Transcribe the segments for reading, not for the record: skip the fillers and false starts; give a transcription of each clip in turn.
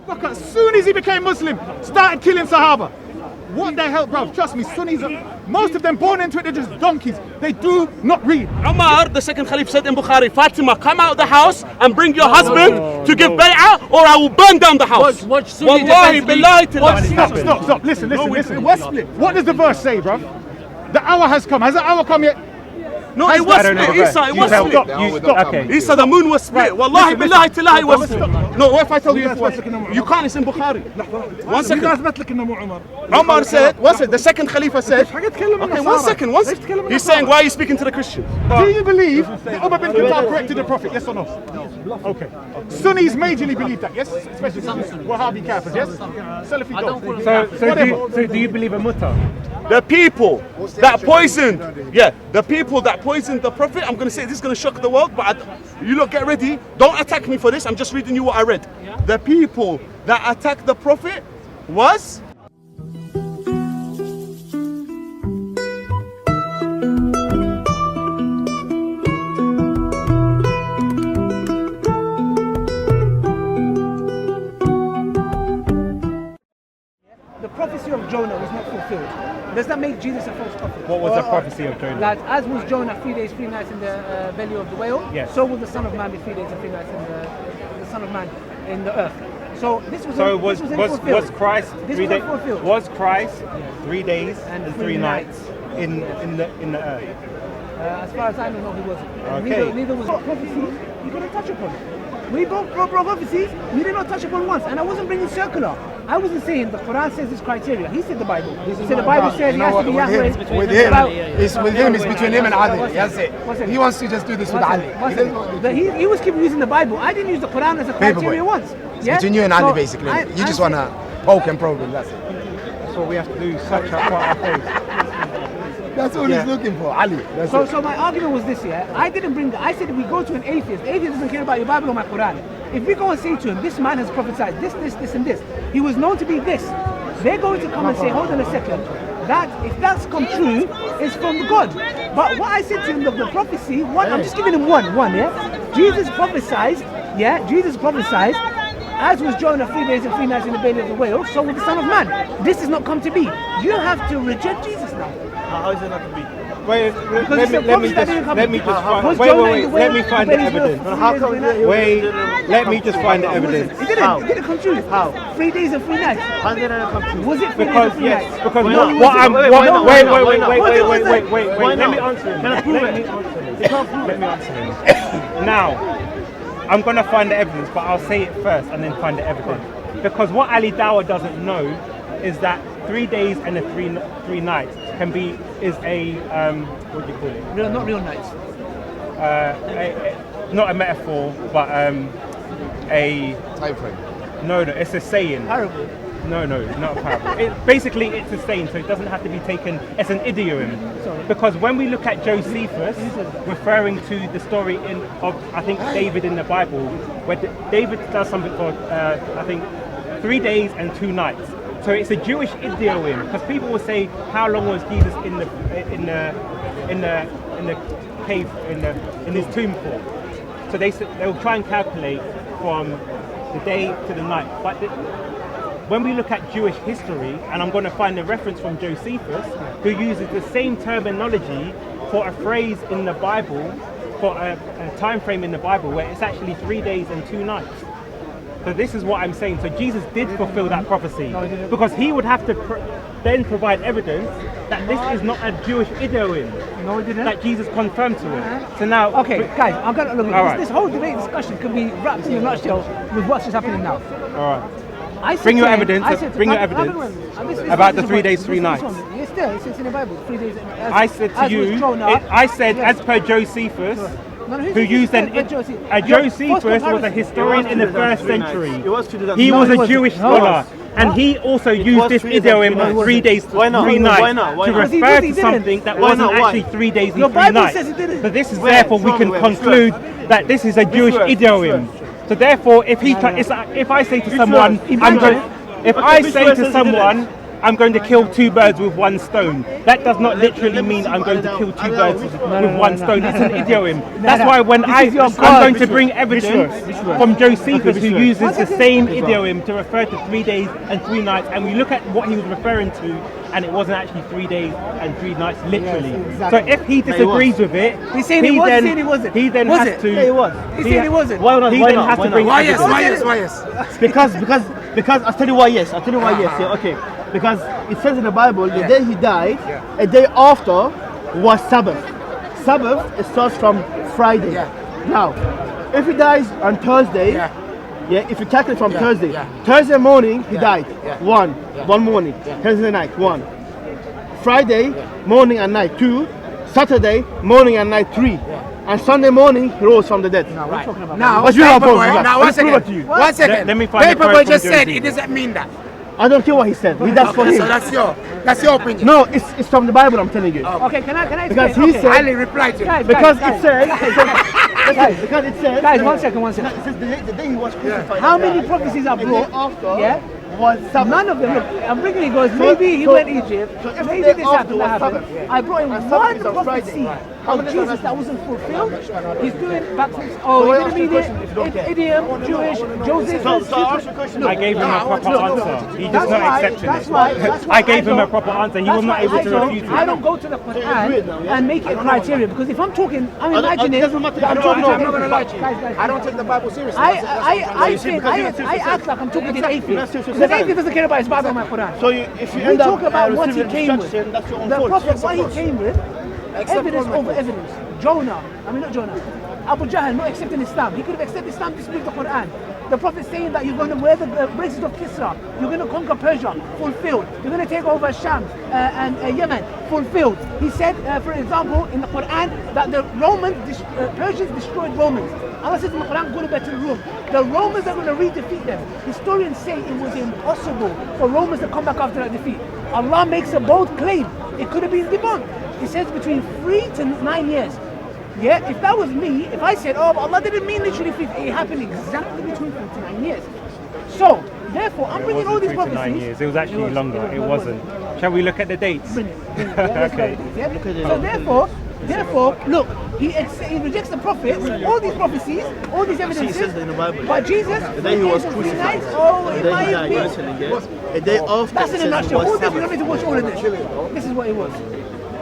Look, as soon as he became Muslim, started killing Sahaba. What the hell, bro? Trust me, Sunnis, most of them born into it, they're just donkeys. They do not read. Umar, the second Khalif, said in Bukhari, Fatima, come out of the house and bring your husband to give bay'ah, or I will burn down the house. Wallahi, billahi tillah. Stop. Listen. What does the verse say, bro? The hour has come. Has the hour come yet? No, it was split, Isa, it was split. Okay. Isa, the moon was split. Wallahi, billahi tillah, it was split. No, what if I tell you it was? You can't, it's in Bukhari. 1 second. Umar said, what's it? The second Khalifa said. Okay, 1 second. He's saying, why are you speaking to the Christians? Do you believe that Umar bin Khattab corrected the Prophet? Yes or no? Okay. Sunnis majorly believe that, yes? Especially Wahhabi Kafirs, yes? Salafi don't. So do you believe a mutta? The people that poisoned, the people that poisoned the Prophet, I'm going to say this is going to shock the world, but you lot get ready. Don't attack me for this, I'm just reading you what I read. The people that attacked the Prophet was... The prophecy of Jonah was not fulfilled. Does that make Jesus a false prophet? What was the prophecy of Jonah? That as was Jonah 3 days, 3 nights in the belly of the whale, so will the Son of Man be 3 days and 3 nights in the Son of Man in the earth. So this was was Christ this 3 days? fulfilled. Was Christ 3 days and 3 nights in the earth? As far as I know, he wasn't. Okay. Neither was prophecies. You couldn't touch upon it. We both brought prophecies. You did not touch upon once, and I wasn't bringing circular. I wasn't saying the Quran says this criteria. He said the Bible. He said the Bible says he has to be Yahweh. With him, it's between him and Ali. That's it. He wants to just do this with Ali. He was keep using the Bible. I didn't use the Quran as a criteria once. It's between you and Ali, basically. You just want to poke and probe him. That's it. That's what we have to do. Search out our face. That's all he's looking for, Ali. So my argument was this, I said if we go to an atheist, the atheist doesn't care about your Bible or my Quran. If we go and say to him, this man has prophesied this, and this, he was known to be this, they're going to come and say, hold on a second, that if that's come true, it's from God. But what I said to him, the prophecy, I'm just giving him one, Jesus prophesied, as was Jonah 3 days and 3 nights in the belly of the whale, so will the Son of Man. This has not come to be. You have to reject Jesus now. How is it not to be? Wait, let me find the evidence. Let me just find the evidence. It didn't come true. How? 3 days and 3 nights. How did it not come true? Was it 3 days and 3 nights? Because Wait, let me answer him. Let me answer him. Now, I'm going to find the evidence, but I'll say it first and then find the evidence. Because what Ali Dawah doesn't know is that 3 days and 3 nights is a what do you call it? Not real nights. Not a metaphor, but a time frame. No, it's a saying. Parable. No, not a parable. Basically, it's a saying, so it doesn't have to be taken as an idiom. Because when we look at Josephus, referring to the story of I think David in the Bible, where David does something for I think 3 days and 2 nights. So it's a Jewish idiom, because people will say, how long was Jesus in the cave in his tomb for? So they'll try and calculate from the day to the night. But when we look at Jewish history, and I'm going to find a reference from Josephus, who uses the same terminology for a phrase in the Bible, for a time frame in the Bible, where it's actually 3 days and 2 nights. So this is what I'm saying. So Jesus did fulfill that prophecy, because he would have to then provide evidence that this is not a Jewish idiom. No, he didn't. That Jesus confirmed to it. So now, okay, guys, I'm gonna look. This whole debate discussion could be wrapped in a nutshell with what's just happening now. All right. Bring your evidence. Bring your evidence about the 3 days, 3 nights. Yes, there. It's in the Bible. 3 days. I said to you. I said as per Josephus. Who used Josephus was a historian in the 1st century. He was a Jewish scholar, and he also used this idiom of 3 days, 3 nights to refer to something that wasn't actually 3 days and 3 nights. So this is therefore we can conclude that this is a Jewish idiom. So therefore, if I say to someone, I'm going to kill 2 birds with 1 stone. That does not literally mean I'm going to kill 2 birds with 1 stone. It's an idiom. That's why when I'm going to bring evidence from Josephus, who uses the same idiom to refer to 3 days and 3 nights, and we look at what he was referring to, and it wasn't actually 3 days and 3 nights literally. So if he disagrees with it, he's saying he wasn't. He then Was has it? to. Yeah, he was. He said he wasn't. Why not? He Why then not? has to bring Why yes? evidence. Why yes? Because I'll tell you why yes. I'll tell you why yes. Yeah, okay. Because it says in the Bible, the day he died, a day after was Sabbath. Sabbath, it starts from Friday. Now, if he dies on Thursday, if you calculate from Thursday, Thursday morning he died. One morning. Thursday night, 1. Friday morning and night, 2. Saturday morning and night, 3. And Sunday morning he rose from the dead. Now, one Let second. me find the Paperboy quote just from said Josie. it doesn't mean that. I don't care what he said. That's for Okay, so him. that's your opinion. No, it's from the Bible. I'm telling you. Okay, can I Because explain? he Okay. said- Ali replied to Guys, it. Because guys, it says. Because it says. Guys, one second. It says the day he was crucified. How many prophecies are The day brought? after Yeah. was Sabbath. None of them. Look, I'm bringing it goes. Maybe he went Egypt. so if Maybe the day this after happened. was That happened. Sabbath, I brought him and one Sabbath is on prophecy Friday. How of many Jesus times that wasn't fulfilled. He's doing baptism. So Oh, why he's ask gonna the be question if you don't care? idiom, Jewish, Joseph. So I ask you a question. I gave him a proper answer. He does not accept That's it. why. I gave him a proper answer. He was not able to refute I it. don't go to the agreed Quran now, yeah? and make it a criteria because if I'm talking, I'm imagining. it doesn't matter. that I'm I talking don't to know. I'm not gonna lie to you. Guys. I don't take the Bible seriously. I think I act like I'm talking to an atheist. Because an atheist doesn't care about his Bible or my Quran. So if you We end up talk about what he receiving came with. instruction, that's your own The fault. Prophet, what he came with, Except evidence for my over fault. evidence. Not Jonah. Abu Jahl not accepting Islam. He could have accepted Islam to speak the Quran. The Prophet saying that you're going to wear the braces of Kisra. You're going to conquer Persia, fulfilled. You're going to take over Sham and Yemen, fulfilled. He said, for example, in the Quran that the Persians destroyed Romans. Allah says in the Quran, go back to the Rome. The Romans are going to redefeat them. Historians say it was impossible for Romans to come back after that defeat. Allah makes a bold claim. It could have been debunked. He says between 3 to 9 years. Yeah, if that was me, if I said, oh, but Allah didn't mean literally 50, it happened exactly between 3 to 9 years. So, therefore, I'm bringing all these 3 to 9 prophecies. years. It was actually longer. It wasn't. Shall we look at the dates? Okay. So therefore, look, he rejects the prophets, all these prophecies, all these evidences. says in the Bible. But Jesus, The day he was came crucified. oh, The it day might he died. be. You're listening, yeah? A day after. That's in a it says nutshell. was All this, you don't Sabbath. need to watch all of this. This is what it was.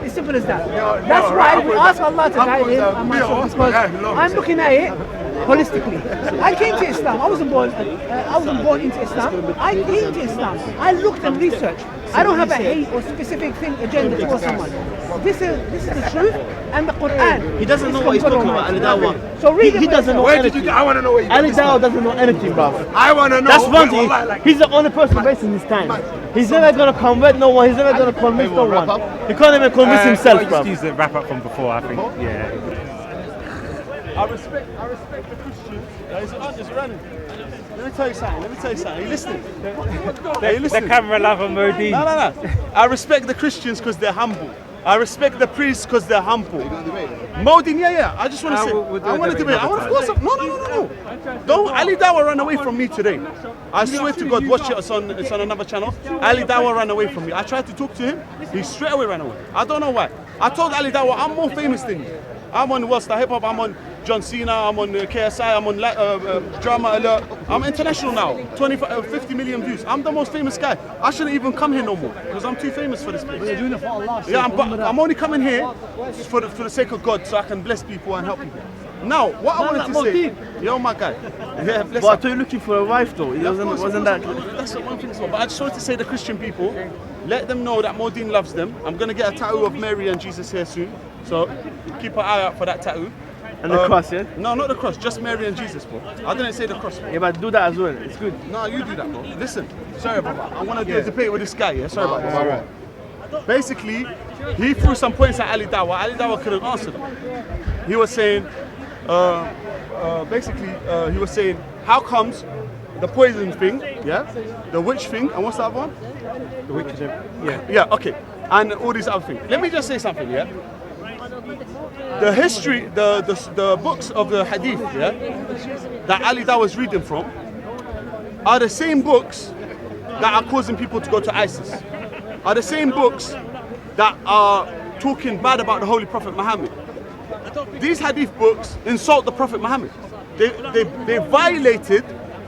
It's simple as that. That's why we ask Allah to guide him and myself because I'm looking at it holistically. I came to Islam. I wasn't born into Islam. I came to Islam. I looked and researched. I don't have a hate or specific thing agenda towards someone. This is the truth and the Quran. He doesn't know what he's talking about, Ali Dawah. So read it. He doesn't know Where did anything. you? I want to know where you. Ali Dawah doesn't know anything, bro. I want to know. That's one thing. Wallahi, like- He's the only person wasting his time. He's never gonna convert no one. He's never gonna convince no one. He can't even convince himself, Just bro. use the wrap up from before, I think. Yeah. I respect the Christians. He's just running. Let me tell you something. Are you listening? Are you The listening? camera lover Modine. No. I respect the Christians because they're humble. I respect the priests because they're humble. Modin, yeah. I just want to say. we'll do I a want to debate debate. I want to another force up. No. Don't Ali Dawah run away from me today. I swear to God, watch it. It's on another channel. Ali Dawah ran away from me. I tried to talk to him. He straight away ran away. I don't know why. I told Ali Dawah I'm more famous than you. I'm on World Star Hip Hop. I'm on John Cena. I'm on KSI. I'm on Drama Alert. I'm international now. 50 million views. I'm the most famous guy. I shouldn't even come here no more because I'm too famous for this place. You're doing it for Allah. Yeah, I'm only coming here for the sake of God so I can bless people and help people. Now, what I wanted to say, yo, my guy. Yeah, bless But I up. thought you were looking for a wife though. It wasn't that. That's what one thing as well. But I just wanted to say the Christian people, let them know that Modine loves them. I'm going to get a tattoo of Mary and Jesus here soon. So keep an eye out for that tattoo. And the cross, yeah? No, not the cross, just Mary and Jesus, bro. I didn't say the cross. Yeah, but do that as well. It's good. No, you do that, bro. Listen, sorry, Baba. I want to do a debate with this guy, yeah? Sorry about this. Basically, he threw some points at Ali Dawah. Ali Dawah couldn't answer them. He was saying, he was saying, how comes the poison thing, yeah? The witch thing, and what's the other one? The witch is Yeah, okay. And all these other things. Let me just say something, yeah? The history, the books of the hadith, yeah, that Ali Dawah was reading from, are the same books that are causing people to go to ISIS. are the same books that are talking bad about the Holy Prophet Muhammad. These hadith books insult the Prophet Muhammad. They violated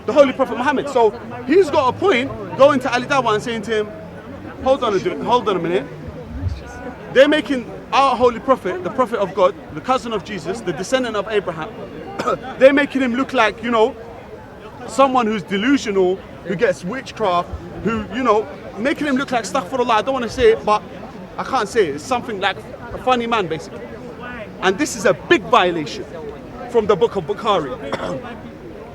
the Holy Prophet Muhammad. So he's got a point going to Ali Dawa and saying to him, hold on a minute. They're making our Holy Prophet, the Prophet of God, the cousin of Jesus, the descendant of Abraham, they're making him look like, you know, someone who's delusional, who gets witchcraft, who, you know, making him look like astaghfirullah. I don't want to say it, but I can't say it. It's something like a funny man, basically. And this is a big violation from the book of Bukhari,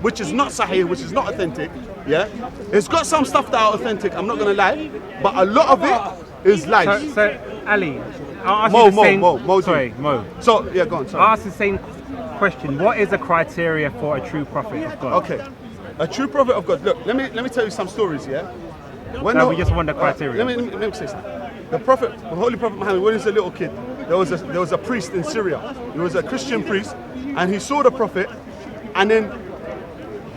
which is not sahih, which is not authentic. Yeah, it's got some stuff that are authentic, I'm not going to lie, but a lot of it is lies. So Ali, I'll ask you the same... Mo. So, yeah, go on, sorry. I'll ask the same question. What is the criteria for a true prophet of God? Okay, a true prophet of God. Look, let me tell you some stories, yeah? We just want the criteria. Let me say something. The Holy Prophet Muhammad, when he was a little kid, there was a priest in Syria. He was a Christian priest, and he saw the Prophet, and then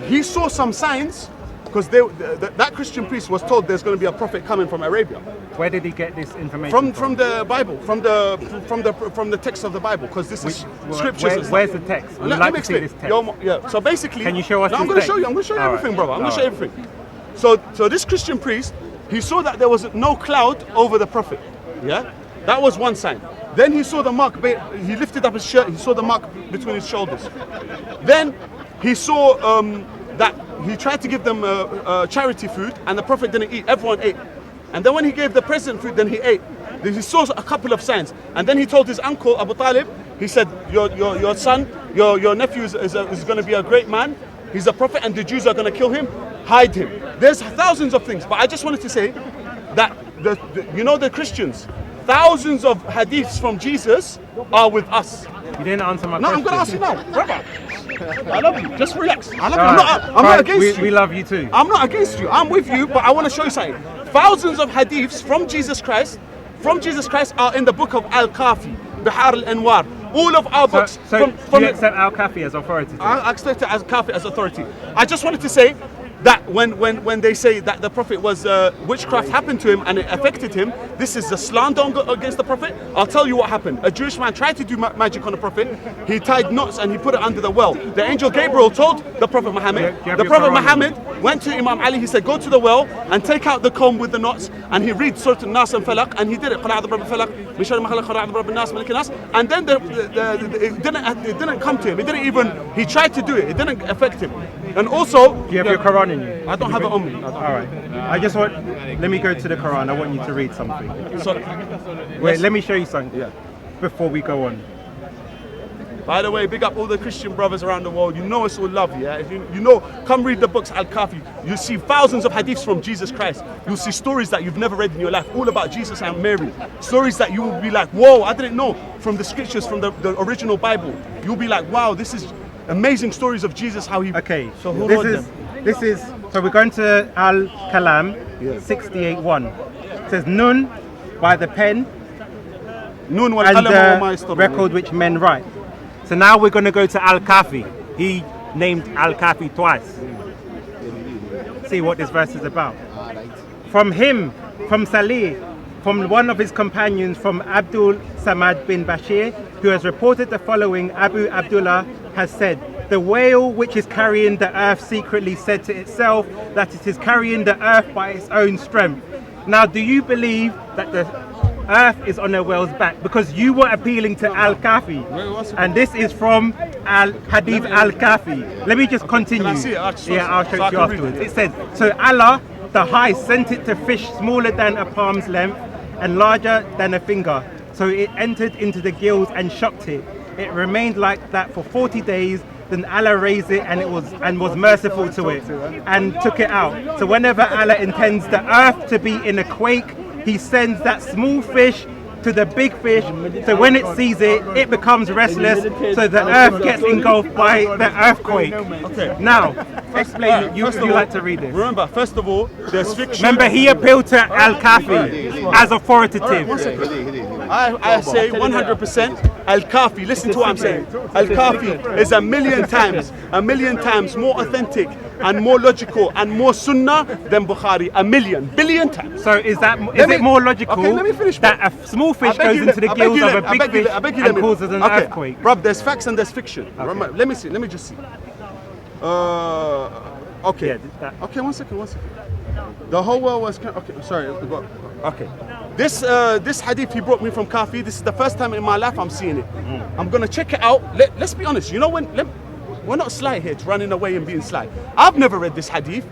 he saw some signs, because that Christian priest was told there's going to be a prophet coming from Arabia. Where did he get this information from the Bible, from the text of the Bible, because this is scriptures. Where's the text? We'd Let like me to see explain. this text. Yeah. So basically, can you show us? No, I'm going to show you. I'm going to show you everything, brother. I'm going to show you everything. So this Christian priest, he saw that there was no cloud over the prophet. Yeah, that was one sign. Then he saw the mark. He lifted up his shirt. He saw the mark between his shoulders. Then he saw that he tried to give them charity food, and the prophet didn't eat. Everyone ate. And then when he gave the present food, then he ate. Then he saw a couple of signs, and then he told his uncle Abu Talib. He said, "Your son, your nephew is going to be a great man. He's a prophet, and the Jews are going to kill him. Hide him." There's thousands of things, but I just wanted to say that the Christians, thousands of hadiths from Jesus are with us. You didn't answer my question. No, I'm going to ask you now, brother. I love you. Just relax. I love you. I'm not against you. We love you too. I'm not against you. I'm with you, but I want to show you something. Thousands of hadiths from Jesus Christ are in the book of Al-Kafi, Bihar al-Anwar. All of our books. So do you accept Al-Kafi as authority? I accept it as Kafi as authority. I just wanted to say that when they say that the Prophet was witchcraft happened to him and it affected him, this is a slander against the Prophet. I'll tell you what happened. A Jewish man tried to do magic on the Prophet. He tied knots and he put it under the well. The angel Gabriel told the Prophet Muhammad. The Prophet Muhammad went to Imam Ali. He said, "Go to the well and take out the comb with the knots." And he read Surah An-Nas and Falaq, and he did it. And then it didn't come to him. He tried to do it. It didn't affect him. And also, do you have your Quran in you? I don't have it on me. All right. Let me go to the Quran. I want you to read something. Wait, let me show you something. Yeah. Before we go on. By the way, big up all the Christian brothers around the world. You know it's all love, yeah? If you know, come read the books Al-Kafi. You'll see thousands of hadiths from Jesus Christ. You'll see stories that you've never read in your life, all about Jesus and Mary. Stories that you will be like, whoa, I didn't know, from the scriptures, from the original Bible. You'll be like, wow, this is amazing stories of Jesus, how he... Okay, so so we're going to Al-Kalam, 68:1. It says, Nun, by the pen, Nun wal and qalam the record which men write. So now we're going to go to Al-Kafi. He named Al-Kafi twice. See what this verse is about. From him, from Salih, from one of his companions, from Abdul Samad bin Bashir, who has reported the following: Abu Abdullah has said, "The whale which is carrying the earth secretly said to itself that it is carrying the earth by its own strength." Now, do you believe that the earth is on a whale's back? Because you were appealing to Al-Kafi, and this is from Hadith Al-Kafi. Let me just continue. Can I see it? Yeah, I'll show it to you afterwards. It says, so Allah the High sent it to fish smaller than a palm's length and larger than a finger. So it entered into the gills and shocked it. It remained like that for 40 days. Then Allah raised it and was merciful to it and took it out. So whenever Allah intends the earth to be in a quake, He sends that small fish to the big fish. So when it sees it, it becomes restless. So the earth gets engulfed by the earthquake. Okay. Now, explain it. You like to read this. Remember, first of all, there's fiction. Remember, he appealed to Al-Kafi as authoritative. I say 100% Al-Kafi. Listen to what I'm saying. Al-Kafi is a million times more authentic and more logical and more sunnah than Bukhari. A million, billion times. So is it more logical Okay, let me finish, that a small fish goes into the gills of a big fish and causes an earthquake? Bro, there's facts and there's fiction. Okay. Let me see. Let me just see. Okay. Yeah, Okay, one second. The whole world was... Okay, sorry. Okay. This hadith he brought me from Kafi. This is the first time in my life I'm seeing it. I'm going to check it out. Let's be honest. You know when... we're not sly here to running away and being sly. I've never read this hadith.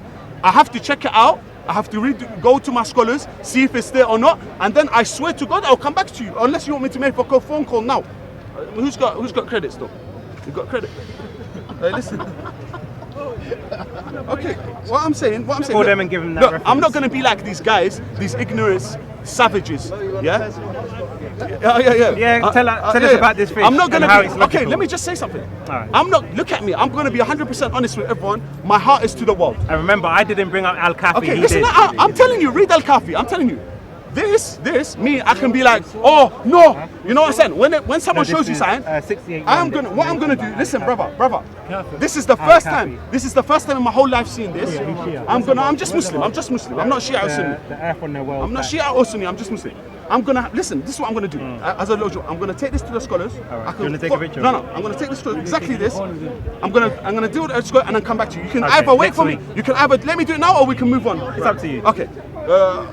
I have to check it out. I have to go to my scholars, see if it's there or not. And then I swear to God, I'll come back to you. Unless you want me to make a phone call now. Who's got credits though? You got credit? Hey, listen. Okay, what I'm saying. Call them and give them that Look, reference. I'm not going to be like these guys, these ignorant savages. Yeah. Yeah, tell us about this fish. I'm not going to how be. it's Okay, logical. let me just say something. Alright. I'm not. Look at me. I'm going to be 100% honest with everyone. My heart is to the world. And remember, I didn't bring up Al-Kafi. Okay, he listen. did. I'm telling you. Read Al-Kafi. I'm telling you. This, me, I can be like, oh no, you know what I'm saying? When someone shows you something, 68. what I'm gonna do. Listen, brother. This is the first time. This is the first time in my whole life seeing this. I'm just Muslim. I'm not Shia or Sunni. The earth on the world. I'm not Shia or Sunni. I'm just Muslim. I'm gonna listen. This is what I'm gonna do. As a little joke, I'm gonna take this to the scholars. Alright. Do you wanna take a picture? No. I'm gonna take this to exactly this. I'm gonna deal with the scholar and then come back to you. You can Okay, either wait next for week. me. You can either let me do it now or we can move on. It's up to you. Okay.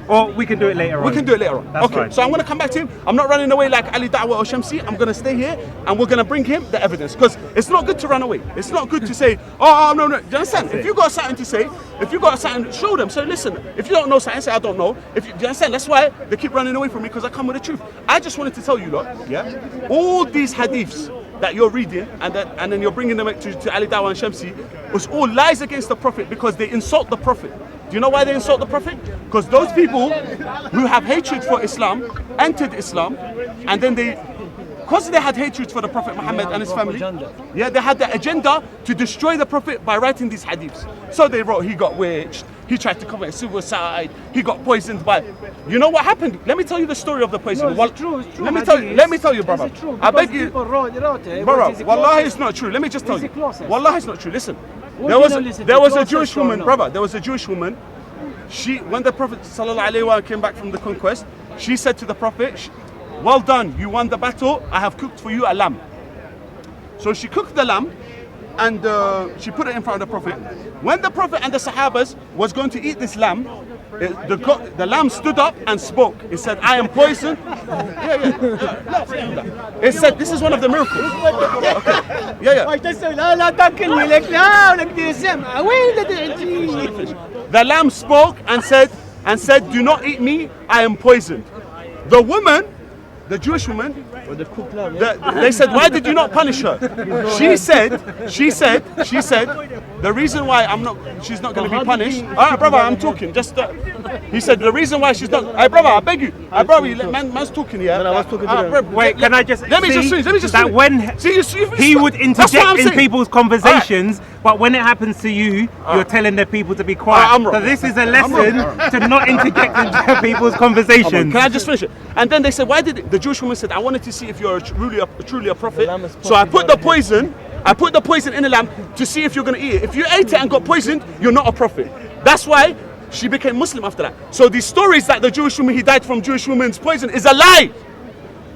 Or we can do it later on. We can do it later on. That's Okay, fine. so I'm going to come back to him. I'm not running away like Ali Da'wah or Shamsi. I'm going to stay here and we're going to bring him the evidence. Because it's not good to run away. It's not good to say, oh, no. Do you understand? If you got something to say, if you got something, show them. So listen, if you don't know something, say, I don't know. Do you understand? That's why they keep running away from me, because I come with the truth. I just wanted to tell you, lot, yeah, all these hadiths that you're reading and then you're bringing them to Ali Dawah and Shamsi was all lies against the Prophet, because they insult the Prophet. Do you know why they insult the Prophet? Because those people who have hatred for Islam entered Islam, and then because they had hatred for the Prophet Muhammad and his family, yeah, they had the agenda to destroy the Prophet by writing these hadiths. So they wrote, he got witched, he tried to commit suicide, he got poisoned by... You know what happened? Let me tell you the story of the poison. No, it's true. Let me tell you, brother. Is it true? I beg Because you, people wrote it. brother, Is it wallahi closest? it's not true. Let me just tell Is you. it closest? Wallahi it's not true. Listen. What There do you was know, listen, there was a closest Jewish or woman, no? brother. There was a Jewish woman. When the Prophet ﷺ came back from the conquest, she said to the Prophet, well done, you won the battle. I have cooked for you a lamb. So she cooked the lamb and she put it in front of the Prophet. When the Prophet and the Sahabas was going to eat this lamb, the lamb stood up and spoke. It said, I am poisoned. It said, this is one of the miracles. Okay. The lamb spoke and said, do not eat me, I am poisoned. The woman, the Jewish woman, they said, why did you not punish her? She said, the reason why she's not going to be punished. All right, brother, I'm talking. He said, the reason why she's not. Hey, brother, I beg you. Hey, brother, man's talking here. Wait, can I just let me just finish. that when he would interject in people's conversations, but when it happens to you, you're telling the people to be quiet. I'm wrong. So this is a lesson to not interject into people's conversations. Can I just finish it? And then they said, why did the Jewish woman said, I wanted to see if you're truly a prophet. So I put the poison in the lamb to see if you're going to eat it. If you ate it and got poisoned, you're not a prophet. That's why she became Muslim after that. So these stories that the Jewish woman, he died from Jewish woman's poison, is a lie.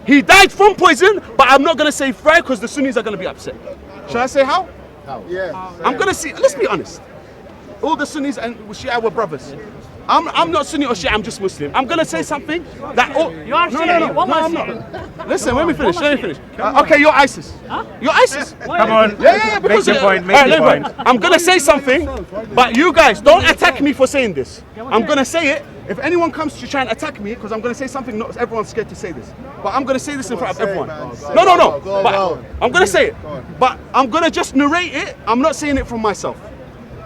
He died from poison, but I'm not going to say fry because the Sunnis are going to be upset. Shall I say how? Yeah. I'm going to see, let's be honest. All the Sunnis and Shia were brothers. I'm not Sunni or Shia, I'm just Muslim. I'm going to say something that... You are Shia. No, I'm not. Listen, let me finish. Okay, you're ISIS. Huh? You're ISIS. Come on. Yeah. Make your point. I'm going to say something, but you guys, don't attack me for saying this. I'm going to say it. If anyone comes to try and attack me, because I'm going to say something, not everyone's scared to say this. But I'm going to say this in front of everyone. No. But I'm going to say it. But I'm going to just narrate it. I'm not saying it from myself.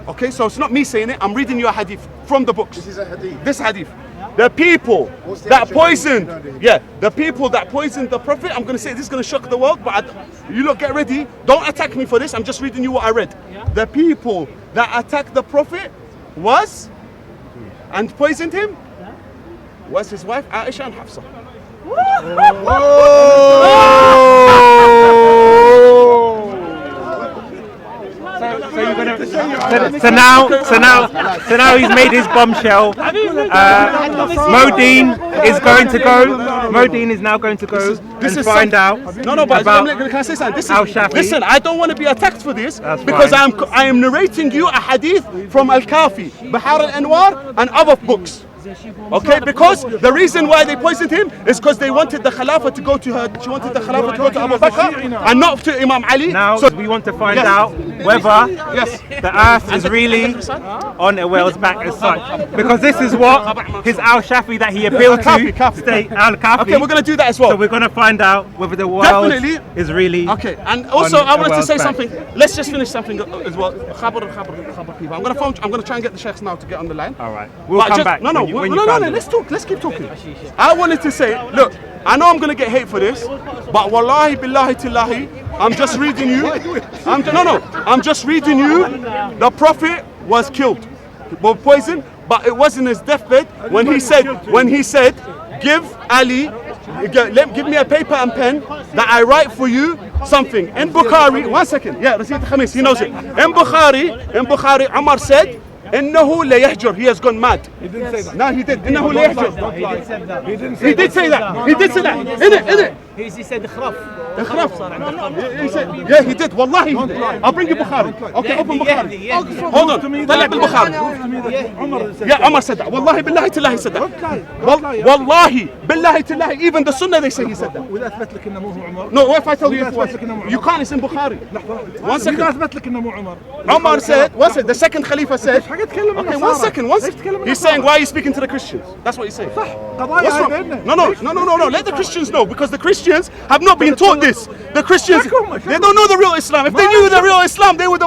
Okay, so it's not me saying it. I'm reading you a hadith from the books. This is a hadith. This hadith. The people that poisoned, the people that poisoned the Prophet. I'm going to say this is going to shock the world, but you look, get ready. Don't attack me for this. I'm just reading you what I read. The people that attacked the Prophet and poisoned him was his wife Aisha and Hafsa. So you're So now he's made his bombshell. Deen is going to go. Deen is now going to go and find out. No, but about can I say something? Al-Shafi. Listen, I don't want to be attacked for this because I am narrating you a hadith from Al-Kafi, Bahar al-Anwar, and other books. Okay, because the reason why they poisoned him is because they wanted the Khalifa to go to her. She wanted the Khalifa to go to Abu Bakr and not to Imam Ali. Now so we want to find out whether the earth is really on a whale's back as such, because this is what his Al-Shafi that he appealed to state Al-Kafi. Okay, we're going to do that as well. So we're going to find out whether the world is really okay. And also I wanted to say something. Let's just finish something as well. Khabar people. I'm going to try and get the sheikhs now to get on the line. All right, we'll come back. No, let's talk. Let's keep talking. I wanted to say, look, I know I'm going to get hate for this, but wallahi billahi tillahi, I'm just reading you. I'm just reading you. The Prophet was killed, poisoned, but it was in his deathbed when he said, give Ali, give me a paper and pen that I write for you something. In Bukhari, 1 second. Yeah, Rasid Khamis, he knows it. In Bukhari, Umar said, إنه لا يهجر. He has gone mad. He didn't say that. No, he did. إنه لا يهجر. He did say that. He did say that. In it. He said خرف. He said, yeah, he did. Wallahi, he did. I'll bring you Bukhari. Okay, open Bukhari. Hold on. طلع بالبخاري. Yeah, Umar said that. Wallahi billahi tillahi said that. Wallahi billahi tillahi. Even the Sunnah they say he said that. وإذا أثبت لك إنه مو عمر. No, if I tell you you can't, it's in Bukhari. 1 second. إذا أثبت لك إنه مو عمر. Umar said, what's it? The second Khalifa said, okay, 1 second. He's saying, why are you speaking to the Christians? That's what he's saying. What's wrong? No. Let the Christians know, because the Christians have not been taught this. The Christians, they don't know the real Islam. If they knew the real Islam, they would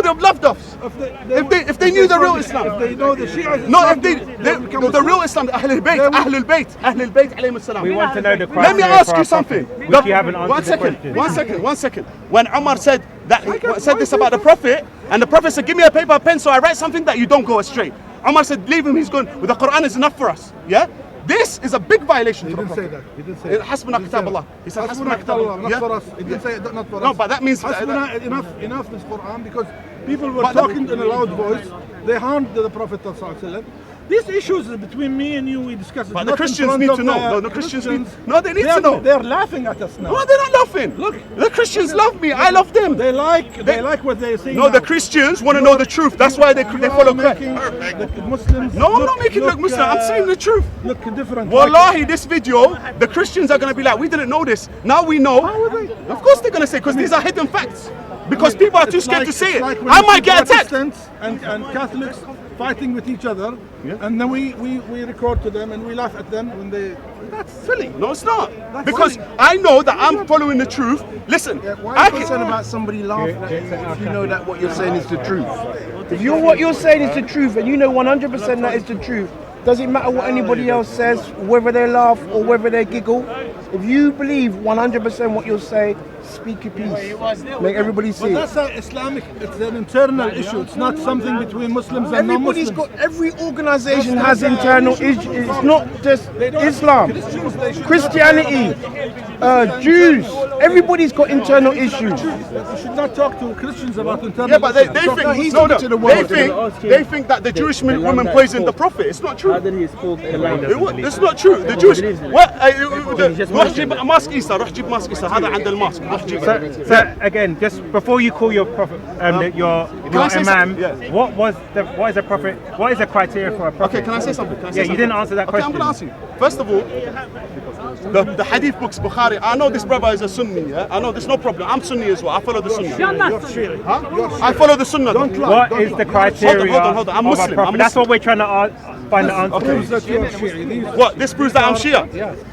have loved us. If they knew the real Islam. If they know the Shia. No, if they the real Islam, Ahlul Bayt, alayhim salam. We want to know the criteria. Let me ask you something. Which you haven't answered the question. 1 second. When Umar said this about the Prophet, and the Prophet said, give me a paper and pen so I write something that you don't go astray. Umar said, leave him, he's going, well, the Quran is enough for us. Yeah? This is a big violation to the Prophet. He didn't say that. Hasbuna kitab Allah. He said, Hasbuna kitab Allah. Not for us. He didn't say not for us. No, but that means enough is Quran, because people were talking in a loud voice. They harmed the Prophet ﷺ. These issues between me and you, we discussed it. But the Christians need to know. No, the Christians need. No, they need to know. They're laughing at us now. No, they're not laughing. Look, the Christians love me. I love them. They like what they're saying. No, the Christians want to know the truth. That's why they follow Christ. The Muslims. No, I'm not making look Muslim. I'm saying the truth. Look different. Wallahi, this video, the Christians are going to be like, we didn't know this. Now we know. How are they? Of course they're going to say, because these are hidden facts. Because people are too scared to say it. Like I might get attacked. Protestants and Catholics fighting with each other, and then we record to them and we laugh at them when they. That's silly. No, it's not. Because I know that I'm following the truth. Listen, why are you concerned about somebody laughing at you if you know that what you're saying is the truth? If what you're saying is the truth and you know 100% that is the truth, does it matter what anybody else says, whether they laugh or whether they giggle? If you believe 100% what you'll say, speak your piece. Make everybody see it. But that's an Islamic, it's an internal issue. It's not something between Muslims and non-Muslims. Every organization has internal issues. It's not just Islam. Christianity, Jews, everybody's got internal issues. You should not talk to Christians about internal issues. Yeah, but they think that the Jewish woman poisoned the Prophet. It's not true. It's not true. The Jewish روح جيب ماسك عيسى روح جيب ماسك عيسى هذا عند الماسك روح جيب. So again, just before you call your prophet, your imam, what is a prophet? What is the criteria for a prophet? Okay, can I say something? You didn't answer that question. I'm going to answer you. First of all, the hadith books, Bukhari. I know this brother is a Sunni. Yeah? I know there's no problem. I'm Sunni as well. I follow the Sunnah. I follow the Sunnah. What is the criteria? Hold on. I'm Muslim. That's what we're trying to find the answer. Okay. What? This proves that I'm Shia.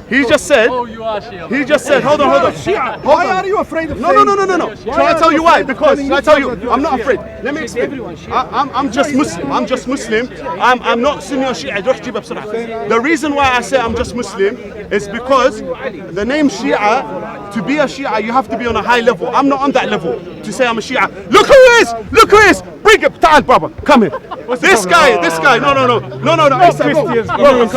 He just said. Oh, you are Shia. He just said. Hold on. Why are you afraid of saying? No. Shall I tell you why? Because shall I tell you? I'm not afraid. Let me explain. I'm just Muslim. I'm not Sunni or Shia. The reason why I say I'm just Muslim is because the name Shia, to be a Shia, you have to be on a high level. I'm not on that level to say I'm a Shia. Look who is! Bring it! Ta'al, Baba. Come here. This guy, no, Christians,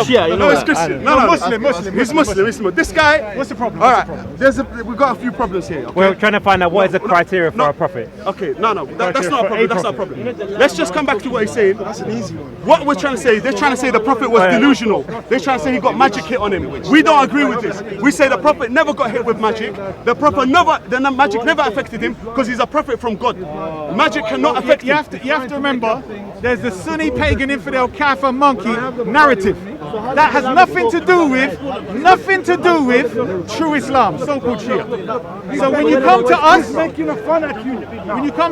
Shia, you know it's that. Christian. No, Muslim. He's Muslim. This guy. What's the problem? All right, we've got a few problems here. Okay? We're trying to find out what is the criteria for a prophet. Okay, that's not a problem. That's not a problem. Let's just come back to what he's saying. That's an easy one. What we're trying to say, they're trying to say the prophet was delusional. They're trying to say he got magic hit on him. We don't agree with this. We say the prophet never got hit with magic. The magic never affected him because he's a prophet from God. Magic cannot affect him. You have to remember, there's the Sunni pagan infidel kafir monkey narrative that has nothing to do with true Islam, so-called Shia. So when you come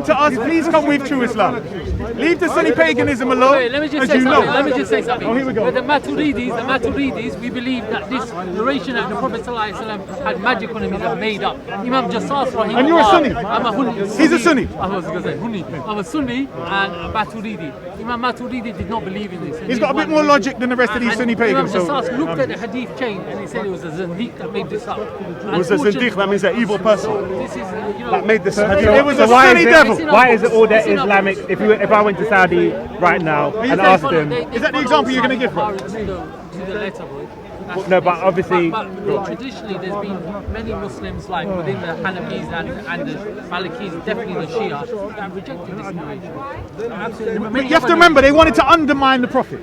to us, please come with true Islam. Leave the Sunni paganism alone. Wait, let me just say something. Oh, here we go. With the Maturidis, we believe that this narration that the Prophet ﷺ had magic on him is made up. Imam Jassas Rahim. And you're a Sunni? I'm a Sunni. He's a Sunni. I was going to say Sunni. I'm a Sunni and a Maturidi. Imam Maturidi did not believe in this. He's got a bit more logic than the rest of these Sunni pagans. Imam So, Jassas looked at the hadith chain and he said it was a Zindiq that made this up. It was a zindiq, that means an evil person This is, that made this. it was a why Sunni is it- devil. Why is it all that Islamic? If I went to Saudi right now and asked them, Is that the example you're going to give, bro? To the letter, bro. no, but obviously. But traditionally, there's been many Muslims, like within the Hanafis and the Malikis, definitely the Shia, that rejected this narration. Absolutely. But you have to remember, they wanted to undermine the Prophet.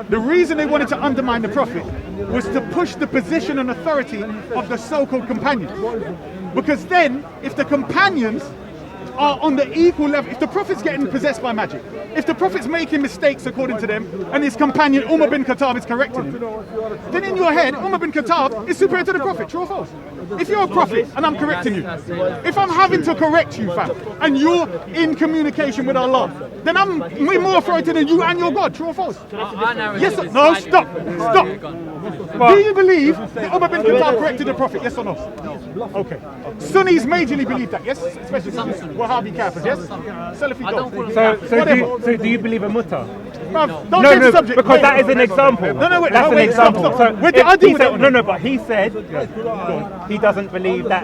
The reason they wanted to undermine the Prophet was to push the position and authority of the so-called companions. Because then, if the companions are on the equal level, if the Prophet's getting possessed by magic, if the Prophet's making mistakes according to them, and his companion Umar bin Khattab is correcting him, then in your head, Umar bin Khattab is superior to the Prophet, true or false? If you're a prophet and I'm correcting you, if I'm having to correct you, fam, and you're in communication with Allah, then I'm more authoritative than you and your God, true or false? Yes or no? Stop. Do you believe that Umar bin Khattab corrected the Prophet? Yes or no? Okay. Sunnis majorly believe that, yes? Especially Wahhabi Kafirs, yes? Salafi don't. So do you believe in Mutta? Bruv, don't change the subject. Because that is an example. Wait, That's an example. Stop. So Where did I deal with that? no, but he said he doesn't believe that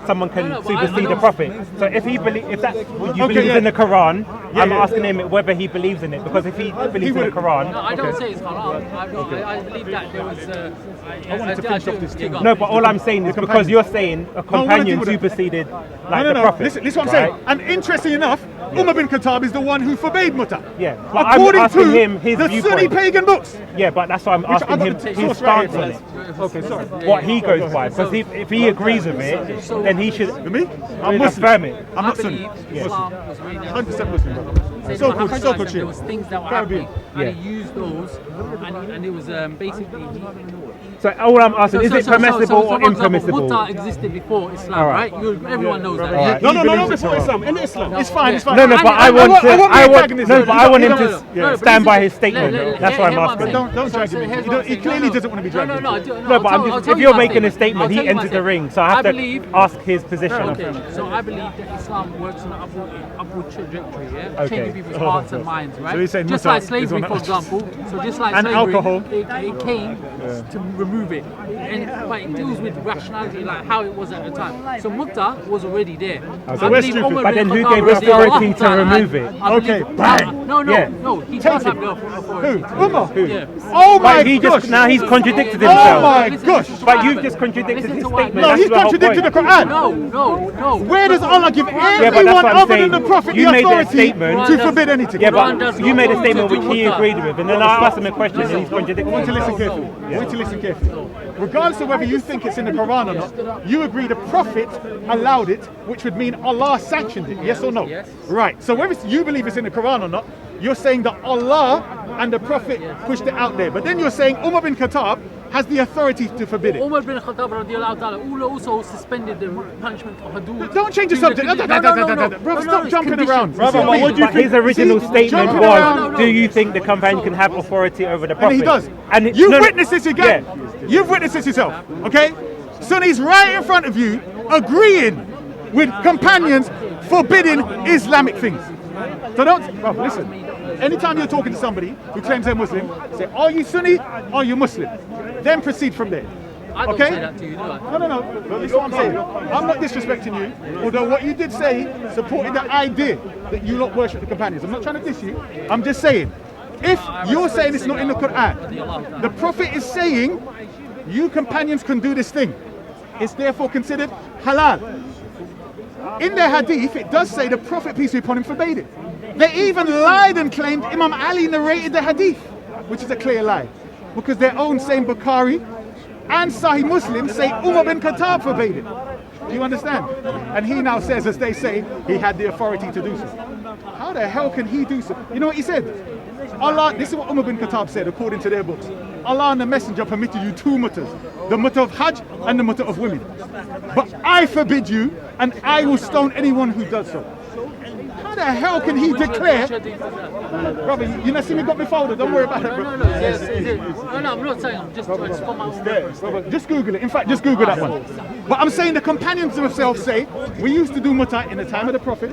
someone can supersede the Prophet. So if he believes in the Quran, I'm asking him whether he believes in it. Because if he believes in the Quran, No, I don't say it's haram. I believe that there was. I wanted to finish off this thing. no, but all I'm saying is because you're saying a companion superseded like the No. Prophet. Listen, this is what I'm saying. And interesting enough, Umar bin Khattab is the one who forbade Mutta. Yeah, but I'm According asking to him his the viewpoint. Sunni pagan books. Yeah, but that's why I'm Which asking I him got the his source right stance on here. it. Okay, sorry. What he goes by, because if he agrees with it, then he should Me? I'm Muslim. affirm it. I'm I not Sunni. believe Islam was really 100% Muslim, brother. So-called there was things that were Caribbean. happening, and he used those, and it was basically. So all I'm asking, is it permissible or impermissible? Mutta existed before Islam, All right? right. Everyone knows that. Right. No, before Islam. In Islam. It's fine. No, but I want him No, to stand by his statement. That's what I'm asking. Don't drag him in. He clearly doesn't want to be dragged in. No, but I'm just, if you're making a statement, he entered the ring, so I have to ask his position. Okay, so I believe that Islam works on an upward trajectory, yeah? Okay. Changing people's hearts and minds, right? So he's saying just Mutta like is slavery, on for example. So just like And slavery, alcohol. it came to remove it. But it deals with rationality, like how it was at the time. So Mutta was already there. So we're stupid. Umar But bin then who Khattab gave radiallahu authority to ta'ala remove it? I believe- Okay, bang. No, he does have the authority. Who? Umar? Yeah. Oh my But he gosh. just now he's contradicted Oh himself. my Listen, gosh. listen to But what you've happened. just contradicted Listen his to what statement. No, That's he's the whole contradicted the point. Quran. No. Where does Allah give Yeah, but everyone that's what I'm other saying. than the Prophet You the made a authority statement. to forbid anything? Yeah, Quran but does you not made a want statement to which do he Mutta. agreed with, and then I asked him a question and he's contradicted. I want to himself. listen carefully. I want to listen carefully. Regardless of whether you think it's in the Quran or not, you agree the Prophet allowed it, which would mean Allah sanctioned it. Yes or no? Yes. Right. So whether you believe it's in the Quran or not, you're saying that Allah and the Prophet pushed it out there. But then you're saying Umar bin Khattab has the authority to forbid it. Umar bin Khattab radiallahu ta'ala also suspended the punishment of hudud. Don't change the subject. Bro, stop jumping around. Brother, See what I mean? but his original See, statement jumping was, around. do you think the companion can have authority over the Prophet? And he does. And You've no, witnessed this again. Yeah. You've witnessed this yourself. Okay? Sunni's right in front of you, agreeing with companions forbidding Islamic things. So don't, bro, listen. Anytime you're talking to somebody who claims they're Muslim, say, are you Sunni? Are you Muslim? Then proceed from there. I don't Okay? say that to you, do I? No. But listen what I'm saying. I'm not disrespecting you, although what you did say supported the idea that you lot worship the companions. I'm not trying to diss you. I'm just saying, if you're saying it's not in the Quran, the Prophet is saying you companions can do this thing. It's therefore considered halal. In their hadith, it does say the Prophet, peace be upon him, forbade it. They even lied and claimed Imam Ali narrated the hadith, which is a clear lie. Because their own same Bukhari and Sahih Muslim say Umar bin Khattab forbade it. Do you understand? And he now says, as they say, he had the authority to do so. How the hell can he do so? You know what he said? Allah, this is what Umar bin Khattab said according to their books. Allah and the Messenger permitted you two muttahs, the muttah of Hajj and the muttah of women. But I forbid you, and I will stone anyone who does so. How the hell can he declare? Brother, you know, see me got me folded, don't worry about it, bro. No, I'm not saying, I'm just trying to come out. Brother, just Google it. In fact, just Google that one. But I'm saying the companions themselves say, we used to do muttah in the time of the Prophet,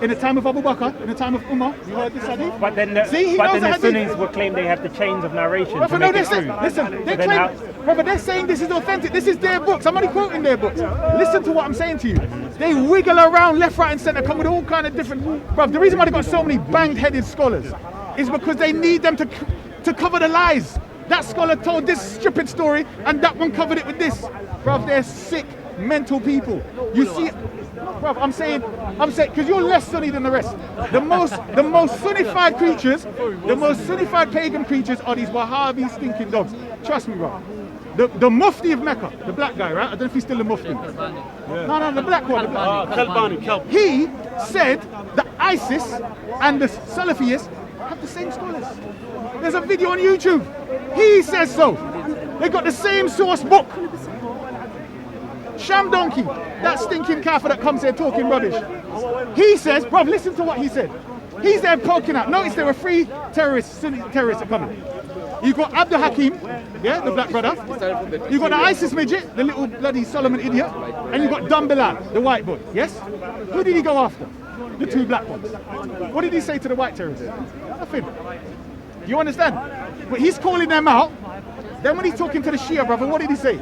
in the time of Abu Bakr, in the time of Umar. You heard this hadith? But then the Sunnis will claim they have the chains of narration. Brother, to no, make they it say, true. listen, they But then claim, brother, they're saying this is authentic. This is their books. I'm only quoting their books. Listen to what I'm saying to you. They wiggle around left, right, and centre, come with all kind of different. Bruv, the reason why they got so many banged-headed scholars is because they need them to cover the lies. That scholar told this stupid story, and that one covered it with this. Bruv, they're sick, mental people. You see, bruv, I'm saying, because you're less Sunni than the rest. The most Sunnified creatures, the most Sunnified pagan creatures are these Wahhabi stinking dogs. Trust me, bruv. The Mufti of Mecca, the black guy, right? I don't know if he's still a Mufti. No, the black one. Kalbani. He said that ISIS and the Salafists have the same scholars. There's a video on YouTube. He says so. They got the same source book. Sham Donkey, that stinking kafir that comes here talking rubbish. He says, bruv, listen to what he said. He's there poking out. Notice there were 3 terrorists, Sunni terrorists that coming. You got Abdul Hakim, yeah, the black brother. You got the ISIS midget, the little bloody Solomon idiot, and you got Dun Bilal, the white boy. Yes? Who did he go after? The 2 black ones. What did he say to the white terrorists? Nothing. You understand? But he's calling them out. Then when he's talking to the Shia brother, what did he say?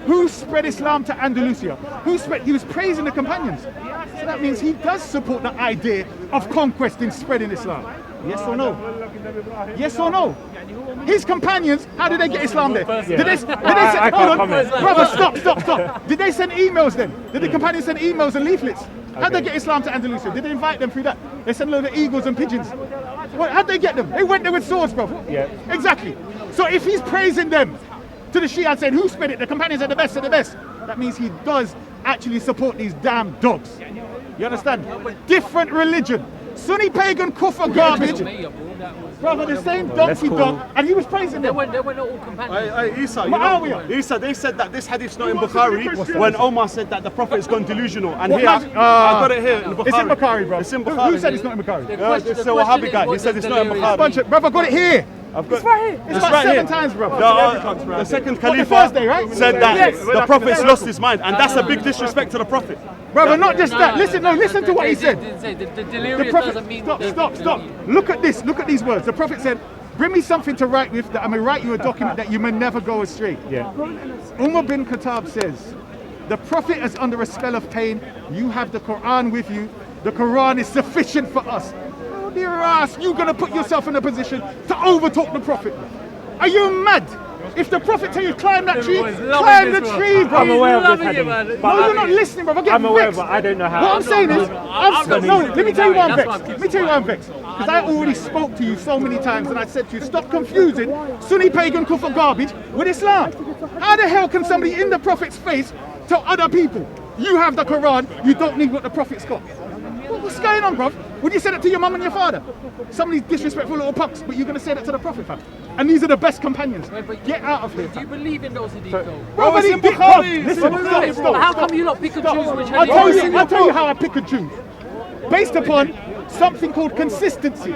Who spread Islam to Andalusia? He was praising the companions. So that means he does support the idea of conquest in spreading Islam. Yes or no? Yes or no? His companions, how did they get Islam there? Did they send, hold on, brother, stop. Did they send emails then? Did the companions send emails and leaflets? How'd they get Islam to Andalusia? Did they invite them through that? They sent a load of eagles and pigeons. How'd they get them? They went there with swords, bro. Yeah. Exactly. So if he's praising them to the Shia and saying, who spread it? The companions are the best of the best. That means he does actually support these damn dogs. You understand? Different religion. Sunni pagan kufr garbage. Brother, the same donkey dog, and he was praising them. They were not all companions. Isa, you know, Isa, they said that this hadith's not in Bukhari when Omar said that the Prophet is gone delusional. And here, I got it here in Bukhari. It's in Bukhari, bro. It's in Bukhari. Who said it's not in Bukhari? It's a Wahhabi guy. He said it's not in Bukhari. Brother, I got it here. It's right here. It's about 7 times, bro. The second the Khalifa Thursday, right? said that Yes. the Prophet's lost his mind, and that's a big disrespect to the Prophet. Brother, not just that. Listen to what he said. The The delirious Prophet, doesn't mean stop. Look at this. Look at these words. The Prophet said, bring me something to write with that I may write you a document that you may never go astray. Yeah. Umar bin Khattab says, the Prophet is under a spell of pain. You have the Quran with you. The Quran is sufficient for us. Oh, dear ass, you're going to put yourself in a position to overtalk the Prophet. Are you mad? If the Prophet tell you climb that tree, climb the tree, bro. I'm aware of this hadith. No, you're not listening, bro. I'm aware, but I don't know how. What I'm saying is, let me tell you why I'm vexed. Let me tell you why I'm vexed. Because I already spoke to you so many times and I said to you, stop confusing Sunni pagan kufr garbage with Islam. How the hell can somebody in the Prophet's face tell other people, you have the Quran, you don't need what the Prophet's got? What's going on, bruv? Would you say that to your mum and your father? Some of these disrespectful little punks, but you're going to say that to the Prophet, fam. And these are the best companions. Get out of here, Do you fam. believe in those hadith though? Bro, it's in Bukhari. Listen, stop. How come you not pick and choose which I'll hadith? tell you how I pick and choose. Based upon something called consistency,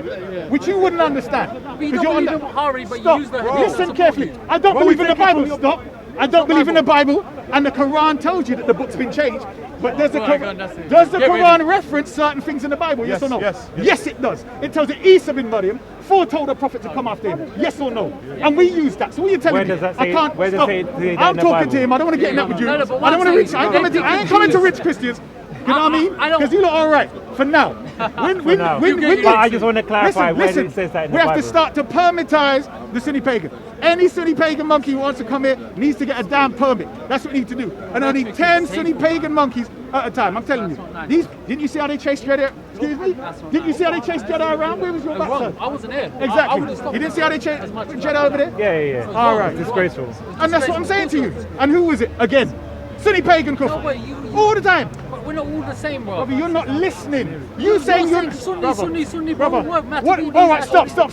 which you wouldn't understand. But you don't believe in Bukhari, but you use the hadith. Listen carefully. I don't believe in the Bible. Stop. I don't believe in the Bible, and the Quran tells you that the book's been changed. But does the Oh my God, that's it. does the Get Quran ready. reference certain things in the Bible? Yes, Yes, or no? yes, yes. Yes, it does. It tells you Isa bin Maryam foretold a prophet to come after him. Yes or no? And we use that. So what are you telling Where me? does that I say- can't where does stop. it say that I'm in the talking to Bible? him. I don't want to get in that with you. No, no, but I don't want to what reach. I'm saying, I ain't coming to rich Christians. You know what I mean? I don't- Because you lot are all right for now. When now. the- I just want to clarify where it says that in the we have to Bible. start to permitize the Sunni pagan. Any Sunni pagan monkey who wants to come here needs to get a damn permit. That's what we need to do. And only 10 Sunni pagan monkeys at a time. I'm telling you. That's not nice. These didn't you see how they chased Jeddah? Excuse me? Didn't you see how they chased Jeddah around? Where was your Wrong. backside? I wasn't there. I Exactly. would've stopped You didn't see how they chased as much as Jeddah over there? Yeah. All right. Disgraceful. And that's what I'm saying to you. And who was it? Again, Sunni pagan No, kufr. but All the time. But we're not all the same, bro. Brother, you're not listening. You saying you're Sunni, bro. Brother, What matter what? be All right, these stop.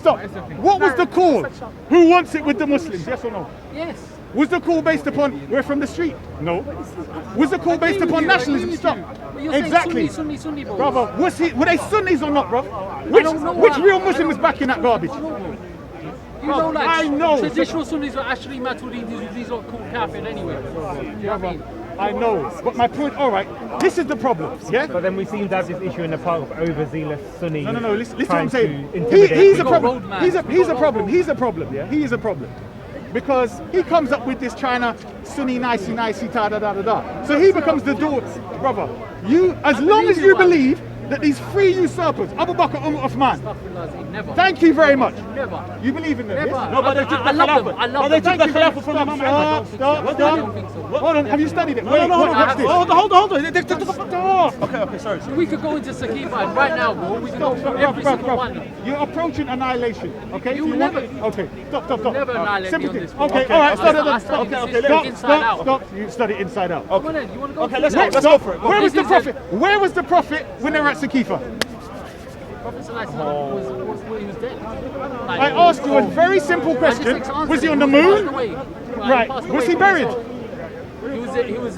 What was the call? Who wants it with the Muslims? Yes or no? Yes. Was the call based upon we're from the street? No. Was the call based upon nationalism? Stop. But you're saying Exactly. Sunni, bro. Brother, were they Sunnis or not, bro? don't know Which that. real Muslim was backing that garbage? You know, like, I know. traditional Sunnis are actually Maturidis. These are called kafir anyway. You know what I mean? I know. But my point, all right, this is the problem, yeah? But then we seem to have this issue in the park of overzealous Sunni. No, listen to what trying I'm to saying. intimidate He's a people. problem. roadmap. He's a problem. He's a problem, yeah? He is a problem. Because he comes up with this China Sunni nicey ta da da da da. So he becomes the door. Brother, you, as long as you believe that these three usurpers, Abu Bakr, Umar, Uthman, Never. thank you very much. Never. You believe in them, Never. yes? No, but they took I the love them. Khilafah. I love But they them. took the Thank you Khilafah from Imam Stop, Ahmad. stop. I don't think so. Hold on, have you studied it? No, Wait, no, watch this. Hold on. They took the Khilafah. Okay, sorry. We could go into Sakifa right now, bro. We could go through every single one. You're approaching annihilation, okay? You So never- Okay, stop. never annihilate me on this, bro. Okay, Okay, all right, okay, stop. I studied this inside out. Stop. You study inside out. Come on then, you want to go? Okay, through let's that? go. Let's go for it. Where was the This is prophet? Where was the prophet when they were at Sakifa? Prophet Sallallahu was he was dead. Like, I asked you a very simple question. Was he on the moon? Right. Was he buried? He was.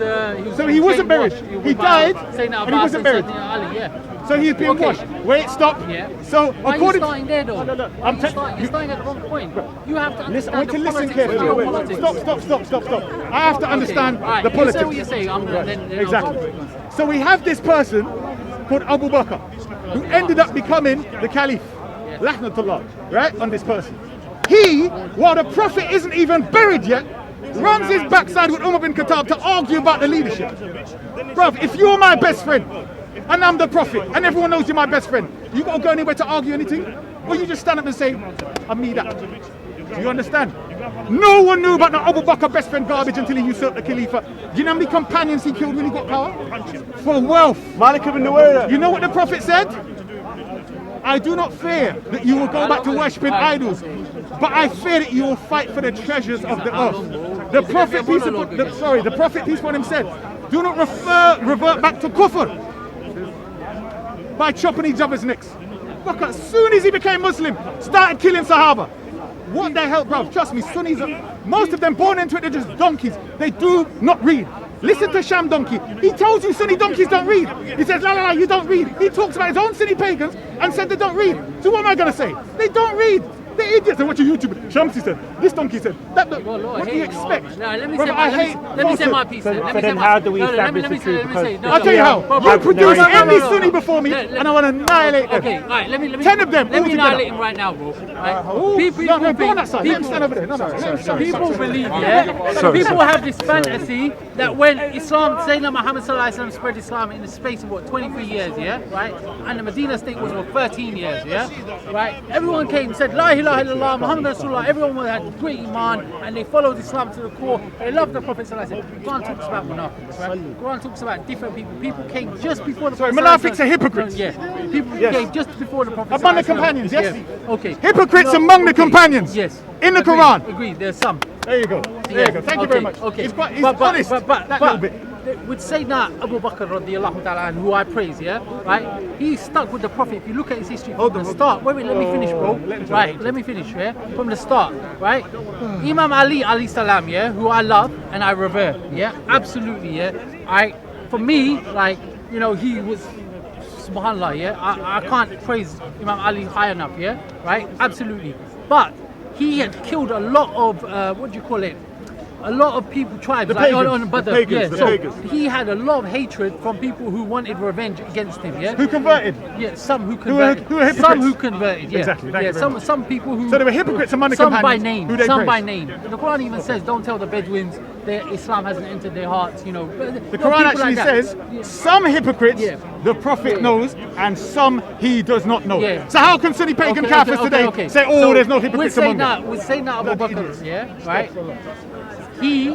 So he wasn't buried. He died, and he wasn't buried. Ali, yeah. So he's being Okay. washed. Wait, stop. Yeah. So Why are you according starting there though? No. You're starting at the wrong point. You have to Listen, understand I want to the listen politics carefully. of Wait, geopolitics. Stop. I have to understand Okay, alright, the you politics. say what you say. I'm gonna then Exactly. I'll go. So we have this person called Abu Bakr who ended up becoming the Caliph. Lahnatullah, right? On this person. He, while the Prophet isn't even buried yet, runs his backside with Umar bin Khattab to argue about the leadership. Bruv, if you're my best friend, and I'm the Prophet, and everyone knows you're my best friend, you gotta go anywhere to argue anything? Or you just stand up and say, I'm me that. Do you understand? No one knew about the Abu Bakr best friend garbage until he usurped the Khalifa. Do you know how many companions he killed when he got power? For wealth. Malik ibn Nuwayra. You know what the Prophet said? I do not fear that you will go back to worshipping idols, but I fear that you will fight for the treasures of the earth. The Prophet, the Prophet, peace upon him, said, do not revert back to kufr by chopping each other's necks. Look, as soon as he became Muslim, started killing Sahaba. What the hell, bro? Trust me, Sunnis, most of them born into it, they're just donkeys. They do not read. Listen to Sham Donkey. He tells you Sunni donkeys don't read. He says, la, you don't read. He talks about his own Sunni pagans and said they don't read. So what am I going to say? They don't read. They're idiots. And what your YouTube, Shamsi said, this donkey said, that, what do you expect? No, let me Brother, let me say my piece. So then how do we establish the truth? Because I'll tell you how. You produce any Sunni before me, and I want to annihilate them. Okay, all right, let me 10 of them let all me together. annihilate him right now, bro. Right? People, no, go on that side. Let him stand over there. No. People believe, people have this fantasy that when Islam, Sayyidina Muhammad Sallallahu Alaihi Wasallam spread Islam in the space of what, 23 years, yeah, right? And the Medina state was what, 13 years, yeah, right? Everyone came and said, La ilaha illallah, Muhammad Rasulullah. Everyone had great iman and they followed Islam to the core. They loved the Prophet Sallallahu Alaihi Wasallam. Quran talks about munafiqs, right? Quran talks about different people. People came just before the Prophet. Munafiqs are hypocrites. Yeah, people came just before the Prophet. Among the Sallallahu Alaihi Wasallam. companions, yes? Yeah. Okay. Hypocrites among the Okay. companions. Yes. In the Agreed. Quran. Agreed. There's some. There you go. There you go. Thank you very much. Okay. He's honest. That little bit. With Sayyidina Abu Bakr radiallahu ta'ala, and who I praise, yeah, right? He stuck with the Prophet. If you look at his history from the start, wait, let me finish, bro. Right, let me finish, yeah, from the start, right? Imam Ali alayhi salam, yeah, who I love and I revere, yeah, absolutely, yeah. For me, like, you know, he was, subhanallah, yeah, I can't praise Imam Ali high enough, yeah, right? Absolutely. But he had killed a lot of, what do you call it? a lot of people, tribes, The like pagans, on Badr, the pagans, yeah. the So pagans. he had a lot of hatred from people who wanted revenge against him. Yeah. Who converted? Yeah, some who were converted. hypocrites. Some who converted. Yeah. Exactly, thank Yeah. you very Some people who. So there were hypocrites among the some by companions name. who they Some by praised. name. The Quran even says, "Don't tell the Bedouins that Islam hasn't entered their hearts." You know. The Quran actually says some hypocrites Yeah. the Prophet knows and some he does not know. Yeah. So how can Sunni pagan Kafirs today say, oh, So there's no hypocrites among them? With Sayyidina Abu Bakr, yeah, right? He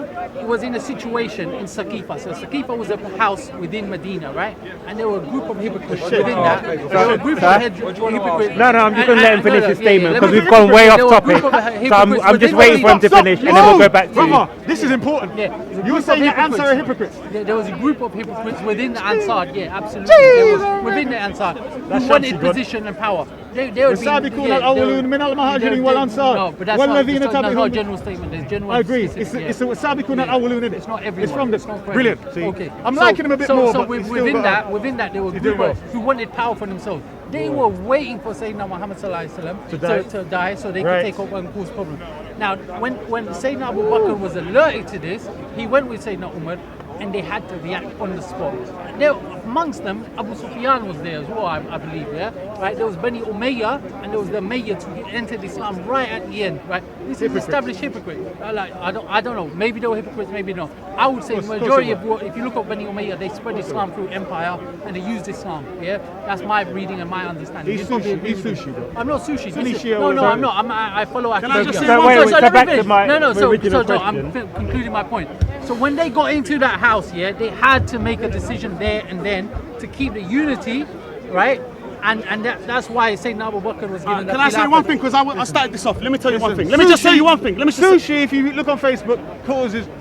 was in a situation in Saqifa. So Saqifa was a house within Medina, right? And there were a group of hypocrites within that. There were a group of hypocrites. No, I'm just going to let him finish his statement because yeah, we've gone way there off were a topic. group of So hypocrites I'm just within waiting for him to Medina. finish and then we'll go back to you. Brother, this is important. Yeah, You were saying the Ansar are hypocrites. There was a group of hypocrites within the Ansar, yeah, absolutely. There was within the Ansar who wanted position and power. They would be. والسابقون الأولون من المهاجرين والأنصار No, but that's والذين not a تبعهم. general statement. There's general. I agree. specific, It's yeah. the السابقون الأولون in it. It's not everyone. It's from the It's not for brilliant. everyone. See, Okay. I'm liking him a bit so, more. So but he's still within got that, there were he's group doing who wanted power for themselves. They were waiting for Sayyidina Muhammad sallallahu alaihi wasallam to die, so they Right. could take over and cause problems. Now, when Sayyidina Abu Bakr was alerted to this, he went with Sayyidina Umar, and they had to react on the spot. There, amongst them, Abu Sufyan was there as well, I believe, yeah? Right? There was Bani Umayyah, and there was the Mayyads who entered Islam right at the end, right? This is established hypocrite. I don't know, maybe they were hypocrites, maybe not. I would say majority of what, if you look at Bani Umayyah, they spread Islam through empire, and they used Islam, yeah? That's my reading and my understanding. He's You probably sushi, agree he's with sushi, me. bro. I'm not sushi. Sunni This is- Shia No, was I'm not. I follow I just say So one wait, thing? so let me back to finish. my So original I'm question. concluding my point. So when they got into that house, yeah, they had to make a decision there and then to keep the unity, right? And that's why Sayyidina Abu Bakr was given that. Can I say khilafah. one thing? Because I started this off. Let me tell you one Listen, thing. Let me just sushi- say you one thing. Let me just say. Sushi, if you look on Facebook,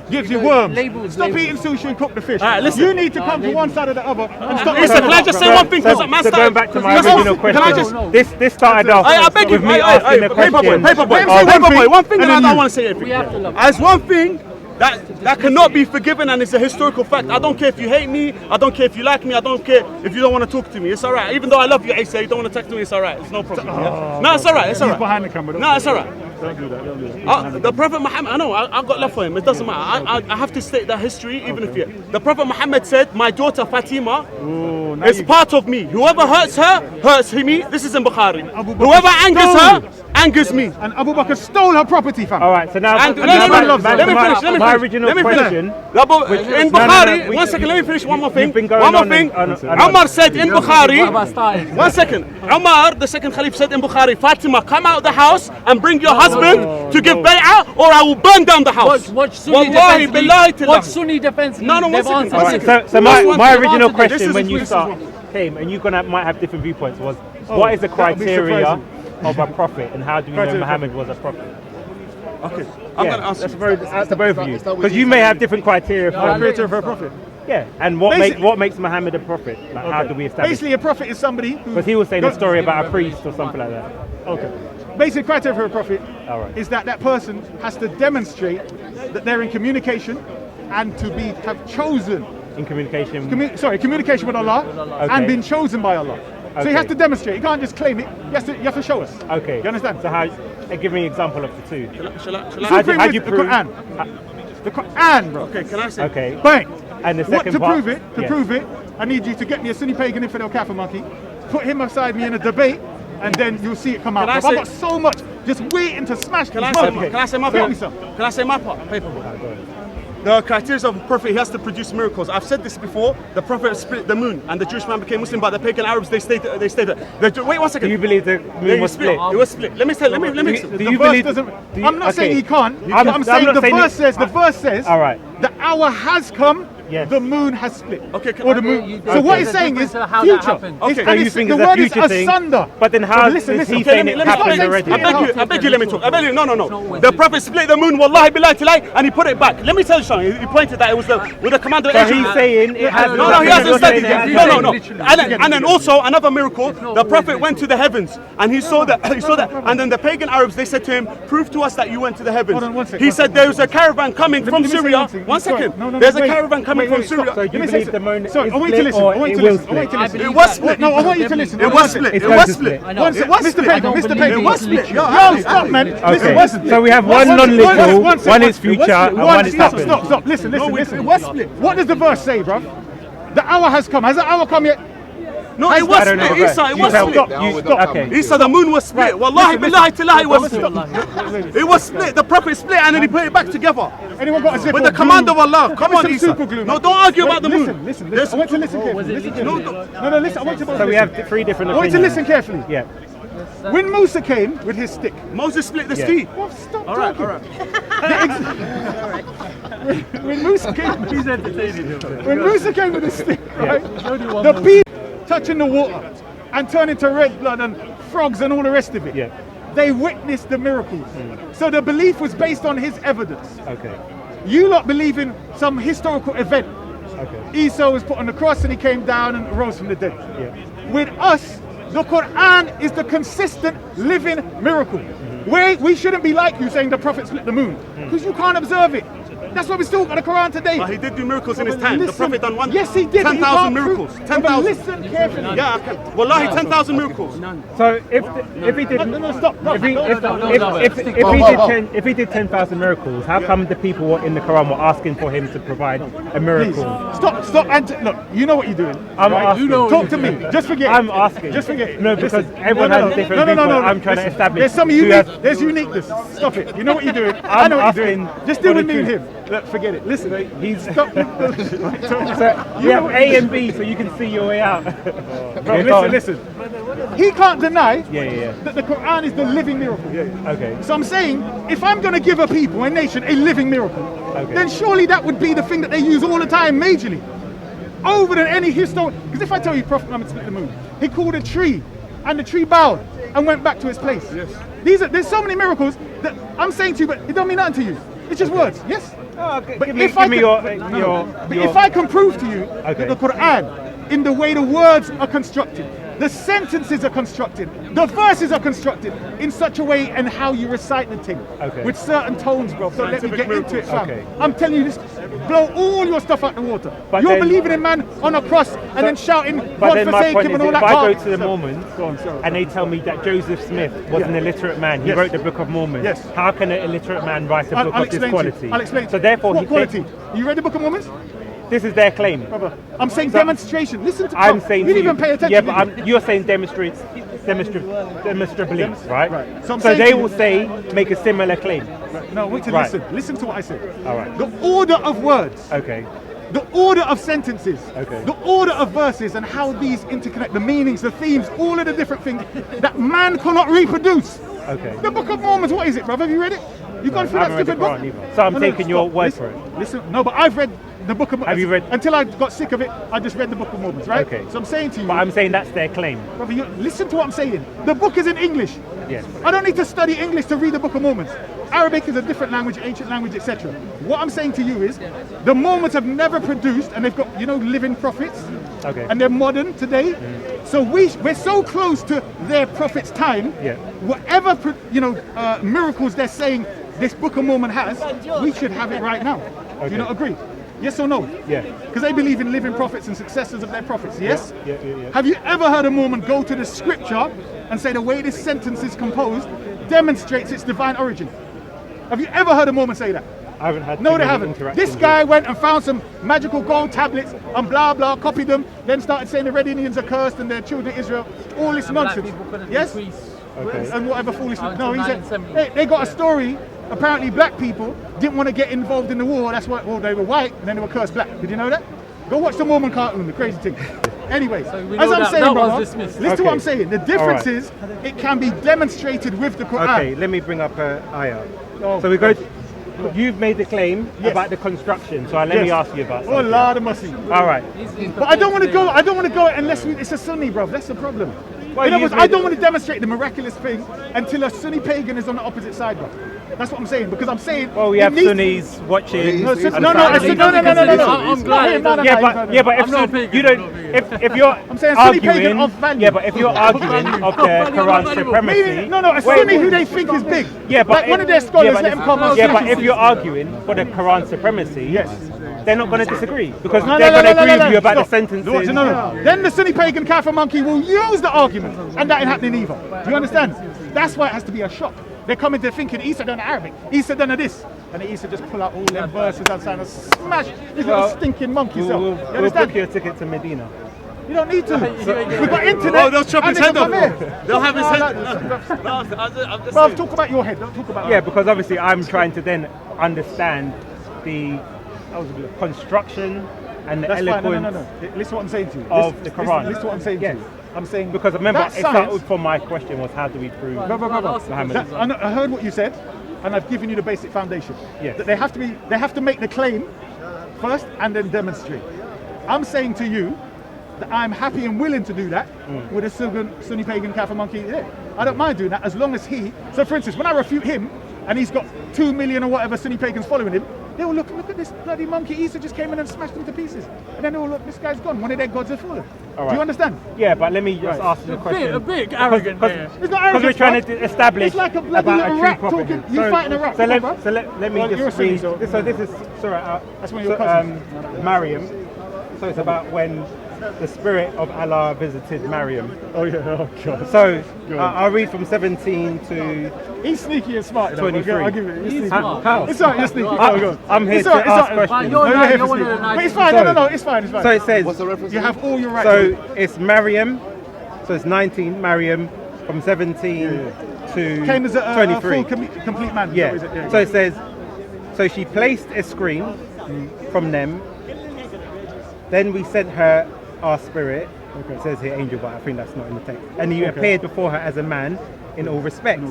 gives you worms. Labels, Stop labels. eating sushi and cook the fish. Alright, listen. You need to come to one side or the other and stop. Listen, can I just say one thing? Because man So going back to my Can I original just- question, this started off I beg you, with me asking the question. Paperboy, one thing, and I don't want to say We everything. have to love. As one thing that cannot be forgiven, and it's a historical fact. I don't care if you hate me, I don't care if you like me, I don't care if you don't want to talk to me. It's alright. Even though I love you, Asa, you don't want to text me, it's alright. It's no problem. Yeah? No, it's alright. It's He's alright. behind the camera. No, it's alright. Don't do that. Don't do that. The Prophet Muhammad, I know, I got love for him. It doesn't matter. I have to state that history, even if you. The Prophet Muhammad said, "My daughter Fatima Oh, now is you- part of me. Whoever hurts her, hurts me." This is in Bukhari. Abu Bakr Whoever angers her, stole. angers me. And Abu Bakr stole her property, fam. All right, so now And now let me back finish. to Let me finish. Let me my finish. original Let me finish. question. In no, Bukhari, we- one second. Let me finish one more thing. You've been going One more on thing. and- Umar said in What Bukhari. about starting? One second. Umar, the second Khalif, said in Bukhari, "Fatima, come out of the house and bring your husband to give bay'ah, or I will burn down the house." Watch Sunni Wallahi defense. billahi Watch tillah. Sunni defense. No, no, one They've second, answered. one All right, second. so That's one my thing. original This is question when you exclusive. came, and you're might have different viewpoints, was what is the that'll be criteria surprising. of a prophet, and how do we know Criteria. Muhammad was a prophet? Okay, I'm Yeah, gonna answer. that's the both of you, because you may have different criteria The for creator of her prophet. yeah, and what Basically- makes Muhammad a prophet? Like, how do we establish? Basically, a prophet is somebody who. Because he was saying a story about a priest or something like that. Okay. Basic criteria for a prophet All right. is that that person has to demonstrate that they're in communication and to have chosen. In communication. Communication with Allah Okay. and been chosen by Allah. So he Okay. has to demonstrate. You can't just claim it. You have to show us. Okay. You understand? So how? Give me an example of the two. Shall I? How do you the prove? Quran? The Quran, bro. Okay, can I say? Okay. Bang. And the second to part? prove it, Yeah. I need you to get me a Sunni pagan infidel kafir monkey, put him beside me in a debate, and then you'll see it come out. Can I Bro, I've say- got so much just waiting to smash. Can I these say? monkeys. Can I say my Tell part? me some. Can I say my part? Paperboy. The criteria of a prophet, he has to produce miracles. I've said this before. The prophet split the moon, and the Jewish man became Muslim. But the pagan Arabs, they stayed. Wait one second. Do you believe the moon was split? It was split. Let me. Do The you verse believe? doesn't. do you- I'm not saying okay. he can't. I'm I'm saying not the saying verse it- says. The verse says. All right. The hour has come. Yes. The moon has split. Okay, Or the moon. you- So what there's he's a saying is difference of how that future. happened. Okay. It's- So and you it's- think the it's a word is future thing? asunder. But then how So listen, is listen. he Okay, saying Let it me stop happened saying- already? I beg you, let me talk. I beg you, no. The prophet split the moon, wallahi billahi tilai, and he put it back. Let me tell you something. He pointed that it was with the commander. So he's saying it has. No, he hasn't said it. No. Literally. And then also another miracle. The prophet went to the heavens, and he saw that. And then the pagan Arabs, they said to him, "Prove to us that you went to the heavens." Hold on, one second, He one said, second. "There was a caravan coming from me say Syria." one thing. One second. No, There's a wait. caravan coming coming from Syria. So do you believe the moon is Sorry, I want you to split listen. or I want you it to will listen. I want you to split? listen. It was split. No, I want you to listen. It was split. It's It going was to split. split. One second, Mr. Pagan, Mr. Pagan. It was split. Yo, stop, man. Listen, Okay, so we have one non-literal, one is future, and one is Stop, happened. stop. Listen. It was split. What does the verse say, bruv? The hour has come. Has the hour come yet? No, it was I don't know split. the Isa, verse. it You was tell- split. Stop. Okay. Isa, the moon was split. Wallahi, billahi, tillahi, it was split. It was split. The prophet split and then he put it back together. Anyone got a zip? With or the command glue? of Allah. Give Come me on, some Isa. super glue, No, man. don't argue about the moon. Listen. There's- I want to listen carefully. Listen carefully. No, listen. I want you to So we have three different I want you to opinions. listen carefully. Yeah. When Musa came with his stick, Moses split the Yeah. sea. well, stop All right, talking. all right. When Musa came, he's entertaining him. When Musa came with his stick, right? The people touching the water and turning to red blood and frogs and all the rest of it. Yeah. They witnessed the miracles. So the belief was based on his evidence. Okay. You lot believe in some historical event. Okay. Esau was put on the cross and he came down and rose from the dead. Yeah. With us, the Quran is the consistent living miracle. We shouldn't be like you saying the prophet split the moon, because you can't observe it. That's why we still got the Quran today. But he did do miracles in his time. The Listen, prophet done one. yes, he did. 10,000 miracles. 10,000. Listen carefully. Yeah, okay. Wallahi, 10,000 miracles. So if he did No, stop. if he did 10,000 miracles, how come the people in the Quran were asking for him to provide a Please, miracle? stop. And look, you know what you're doing. I'm right? asking. You know Talk to me. Just forget. I'm asking. Just forget it. No, because Listen. everyone has different viewpoints. I'm trying to Listen, establish There's some who unique. has- There's uniqueness. Stop it. You know what you're doing. I I'm know what you're asking doing. Just deal for with the me and truth. him. Look, forget it. Listen. He's Stop. So we have A and B, so you can see your way out. Bro, listen. He can't deny Yeah. that the Quran is the living miracle. Okay. So I'm saying, if I'm going to give a people, a nation, a living miracle, then surely that would be the thing that they use all the time, majorly. Over than any historical. Because if I tell you Prophet Muhammad split the moon, he called a tree, and the tree bowed and went back to its place. Yes. There's so many miracles that I'm saying to you, but it don't mean nothing to you. It's just words. Yes. Okay. But Give me if I can prove to you Okay. that the Quran, in the way the words are constructed, the sentences are constructed, the verses are constructed in such a way and how you recite the thing Okay. with certain tones, bro. Don't let me get into it, fam. Okay. I'm telling you this, blow all your stuff out the water. But You're then- believing in man on a cross and then shouting, But God then my forsake point him is, and all if that. I go garbage. to the Mormons and they tell me that Joseph Smith was an illiterate man, he Yes. wrote the Book of Mormon. Yes. How can an illiterate man write a book I'll of this explain to quality? you. I'll explain. So therefore, what quality? You read the Book of Mormons? This is their claim. Brother, I'm saying demonstration. Listen to I'm saying you to didn't even pay attention. Yeah, did but you? you're saying demonstrably, right? So I'm So saying they to you- will say make a similar claim. No, wait to Right. listen. Listen to what I said. All right. The order of words, Okay. the order of sentences, Okay. the order of verses, and how these interconnect, the meanings, the themes, all of the different things that man cannot reproduce. Okay. The Book of Mormons, what is it, brother? Have you read it? You've gone through I that haven't read stupid the book? Quran either. So I'm taking your word listen, for it. Listen, no, but I've read the Book of Mormons. Have you read- Until I got sick of it, I just read the Book of Mormons, right? Okay. So I'm saying to you, But I'm saying that's their claim. brother, listen to what I'm saying. The book is in English. Yes. I don't need to study English to read the Book of Mormons. Arabic is a different language, ancient language, etc. What I'm saying to you is, the Mormons have never produced, and they've got, living prophets, Okay. and they're modern today. So we're so close to their prophet's time. Yeah. Whatever miracles they're saying this Book of Mormon has, we should have it right now. Do Okay. you not agree? Yes or no? Yeah. Because they believe in living prophets and successors of their prophets. Yes? Yeah. Have you ever heard a Mormon go to the scripture and say the way this sentence is composed demonstrates its divine origin? Have you ever heard a Mormon say that? I haven't had No, too they many haven't. interactions This guy went and found some magical gold tablets and blah blah, copied them, then started saying the Red Indians are cursed and they're children of Israel. All this nonsense. Black people couldn't Yes? increase Okay. And whatever foolishness. No, he said 1970. they got a story. Apparently, black people didn't want to get involved in the war. That's why, well, they were white and then they were cursed black. Did you know that? Go watch the Mormon cartoon, the crazy thing. Anyway, we as know I'm that- saying, that was brother, dismissed. listen to what I'm Okay. saying. The difference All right. is it can be demonstrated with the Quran. Okay, let me bring up ayah. Oh. So we go. You've made the claim Yes. about the construction, so let me Yes. ask you about Oh, something. Lord of mercy. All right. But I don't want to go. I don't want to go unless it's a Sunni, bro. That's the problem. Well, In other you've words, I made don't it- want to demonstrate the miraculous thing until a Sunni pagan is on the opposite side, bro. That's what I'm saying. Because I'm saying. Well, we it have needs- Sunnis watching. No, and no, no, I families. said no. I'm glad it doesn't- Yeah, but if I'm not Sun- pagan, you I'm don't, not pagan. if you're I'm saying Sunni pagan arguing, of value. yeah, but if you're arguing of the Quran supremacy, Maybe, no, a Sunni who they think is big. yeah, but like one of their scholars but let him come out. yeah, but if you're arguing for the Quran supremacy, Yes. they're not going to disagree because they're going to agree with you about the sentences. No. Then the Sunni pagan Kafir monkey will use the argument, and that ain't happening either. Do you understand? That's why it has to be a shock. They're coming to thinking Isa done Arabic, Isa done this, and the Isa just pull out all them verses outside and smash these little stinking monkeys up. We'll book you a ticket to Medina. You don't need to. We've got internet. Oh, they'll chop his head off. They'll have his head. Bruv, talk about your head. Don't talk about. Yeah, because obviously I'm trying to then understand the construction and the eloquence Listen to what I'm saying to you. of the Quran. Listen to what I'm saying to you. I'm saying Because remember, that it science. started from my question was how do we prove Muhammad? I heard what you said, and I've given you the basic foundation. Yes. That they have to make the claim first and then demonstrate. I'm saying to you that I'm happy and willing to do that with a Sunni pagan Kafir monkey. Yeah, I don't mind doing that as long as he. So, for instance, when I refute him, and he's got 2 million or whatever Sunni pagans following him, they will look at this bloody monkey. Isa just came in and smashed him to pieces, and then they will look, this guy's gone. One of their gods has fallen. All Do you understand? Yeah, but let me just ask you a question. A bit arrogant there. It's not Because we're arrogant, trying bruv. to establish It's like a bloody about little a rat true prophet. talking. You fighting a rat. So Come on, bruv. let me Well, you're a just Sunni, read. so- So this is sorry. That's one of your cousins. Maryam. So it's about when the spirit of Allah visited Maryam. Oh yeah, oh god. So I'll read from 17 to. He's sneaky and smart. You know, 23. I'll give it. He's sneaky. How? It's alright, you're sneaky. Go on. I'm here It's to alright, ask it's alright. questions. You're No, nice, here you're for one of the sneaky. nice But it's fine. No, it's fine. It's fine. So it says. What's the reference? You have all your rights. So it's Maryam. So it's 19 Maryam from 17 to Came as a 23. full complete man. Yeah. Is that what it is? So it says, so she placed a screen from them. Then we sent her our spirit. It says here angel, but I think that's not in the text. And you appeared before her as a man in all respects.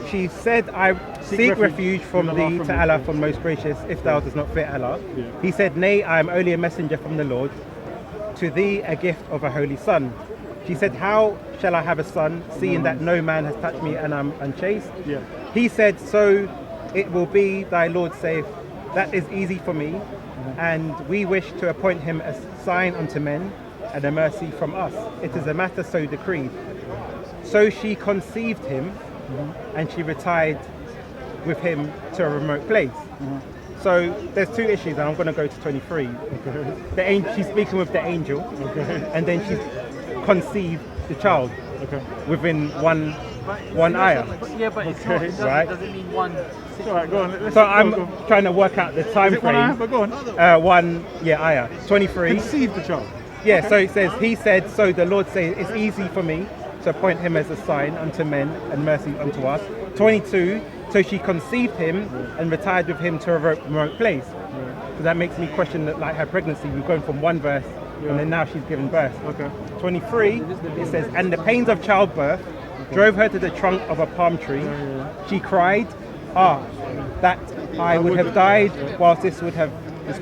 She said, I seek refuge from thee to Allah, from most gracious, if thou does not fear Allah. He said, nay, I am only a messenger from the Lord. To thee a gift of a holy son. She said, how shall I have a son, seeing that no man has touched me and I'm unchaste? He said, so it will be, thy Lord saith, that is easy for me, and we wish to appoint him a sign unto men, and a mercy from us. It is a matter so decreed. So she conceived him, and she retired with him to a remote place. So there's two issues, and I'm going to go to 23. The angel, she's speaking with the angel, and then she's conceived the child within one ayah. Yeah, but it's not, it doesn't mean one. Alright, go on. So I'm trying to work out the time Is it one eye? frame. But go on. One ayah. 23. Conceive the child. Yeah, so it says, he said, so the Lord said, it's easy for me to appoint him as a sign unto men and mercy unto us. 22, so she conceived him and retired with him to a remote place. So that makes me question that, like her pregnancy, we're going from one verse and then now she's given birth. 23, it says, and the pains of childbirth drove her to the trunk of a palm tree. She cried, that I would have died whilst this would have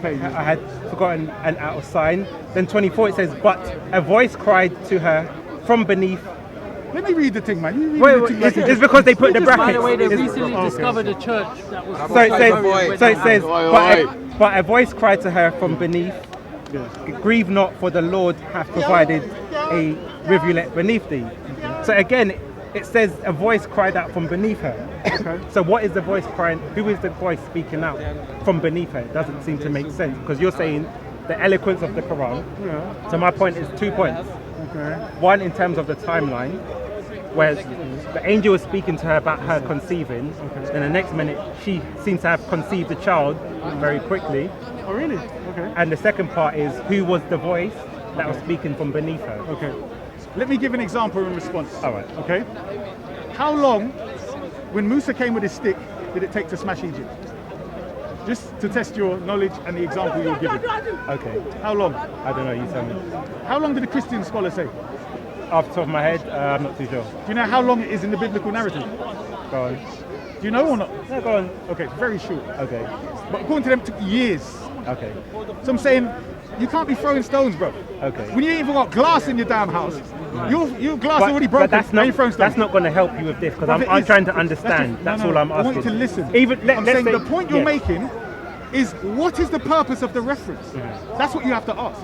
I had forgotten an out of sign. Then 24 it says, but a voice cried to her from beneath. Let me read the thing, man. You read Wait, the thing like it's because they put the By brackets. the way, they It's- recently discovered a church that was. So it says, but a voice cried to her from beneath, grieve not, for the Lord hath provided a rivulet beneath thee. So again, it says a voice cried out from beneath her. So what is the voice crying? Who is the voice speaking out from beneath her? It doesn't seem to make sense, because you're saying the eloquence of the Quran. So my point is 2 points. One, in terms of the timeline, where the angel was speaking to her about her conceiving, then the next minute she seems to have conceived the child very quickly. Oh, really? Okay. And the second part is, who was the voice that was speaking from beneath her? Okay. Let me give an example in response. All right. Okay. How long, when Musa came with his stick, did it take to smash Egypt? Just to test your knowledge and the example you're giving. Okay. How long? I don't know, you tell me. How long did the Christian scholar say? Off the top of my head, I'm not too sure. Do you know how long it is in the biblical narrative? Go on. Do you know or not? No, go on. Okay, it's very short. Okay. But according to them, it took years. Okay. So I'm saying, you can't be throwing stones, bro. Okay. When you ain't even got glass in your damn house, your glass already broken. But that's now you're throwing not, stones. that's not going to help you with this, because But it I'm is. trying to understand. No, That's no, all I'm I asking. want you to listen. Even I'm saying let's say, the point you're making is what is the purpose of the reference? That's what you have to ask.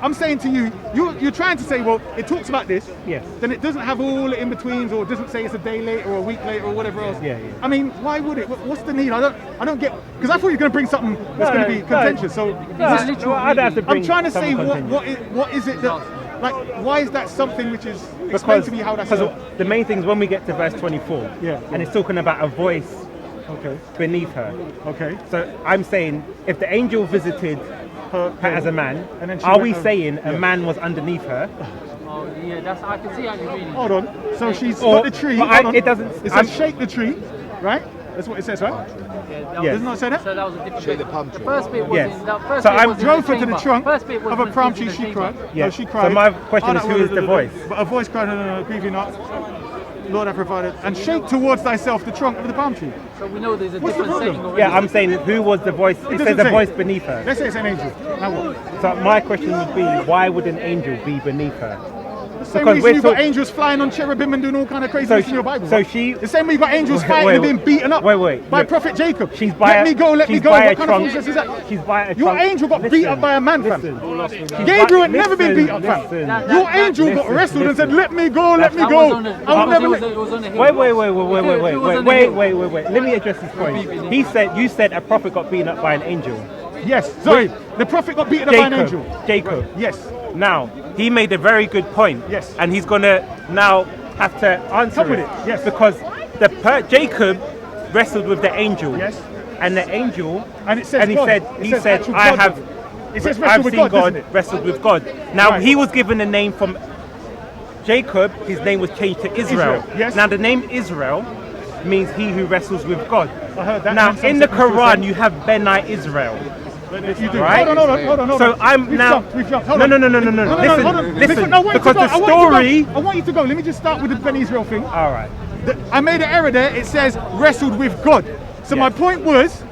I'm saying to you, you're trying to say, well, it talks about this, Yes. then it doesn't have all the in-betweens, or it doesn't say it's a day late or a week late or whatever else. Yeah. I mean, why would it? What's the need? I don't get, because I thought you were going to bring something that's going to be contentious. So I'd have to bring I'm trying to say something what is it that, like, why is that something which is, explain to me how that's because the main thing is when we get to verse 24, Yeah. and it's talking about a voice okay. beneath her. Okay. So I'm saying, if the angel visited her as a man, And then she are went we over- saying yeah. a man was underneath her? Oh, yeah, that's, I can see how you're reading. Hold on. So she's Or- got the tree. but Hold on. it doesn't- It I'm- says shake the tree, right? That's what it says, right? Yeah. Does it not say that? So that was a different bit. The first bit was Yes. in, that first So bit I'm was in Drove her to the chamber. trunk First bit was of a when palm she tree. was in She the cried. chamber. Yeah. No, she cried. So my question is, who is the voice? But a voice cried, no, grieve you not. Lord, I provided. And shake towards thyself the trunk of the palm tree. So we know there's a What's the different setting problem? already. Yeah, I'm saying who was the voice? It doesn't says a say. voice beneath her. Let's say it's an angel. Now what? So my question would be, why would an angel be beneath her? The same Because reason we're you've got talk- angels flying on cherubim and doing all kind of crazy So in your Bible. so right? she- The same way you've got angels Wait, fighting wait, and being beaten up wait, by look. Prophet Jacob. She's by let a- me go, let me she's go. by a What kind of trunk. foolishness is that? She's by a Your trunk. angel got beat Listen, up by a man, fam. listen. Gabriel had never been beat up, fam. Listen. Your angel got listen, wrestled and listen. said, let me go, let me That go. was on the- I will never it let was on the hill. Wait. If it was on the hill. Wait. Let me address this point. You said a prophet got beaten up by an angel. Yes, sorry. The prophet got beaten up by an angel. Jacob. Yes. Now, he made a very good point. Yes. And he's going to now have to answer Come with it, yes. Because Jacob wrestled with the angel. Yes. And the angel, And it says and he God. said, It says actual I God. have, It says I've wrestle with seen God, God doesn't it? wrestled with God. Now, Right. he was given a name from Jacob, his name was changed to Israel. Yes. Now, the name Israel means he who wrestles with God. I heard that. Now, And some in the people still Quran, say- you have Benai Israel. You do. Right? Hold on. So I'm We've now. jumped, we've jumped. Hold No. on. Listen, hold on. listen. No, I want you to Because go. the I story. want you to go. Let me just start with the Ben Israel thing. All right. I made an error there. It says wrestled with God. So my Yes. point was,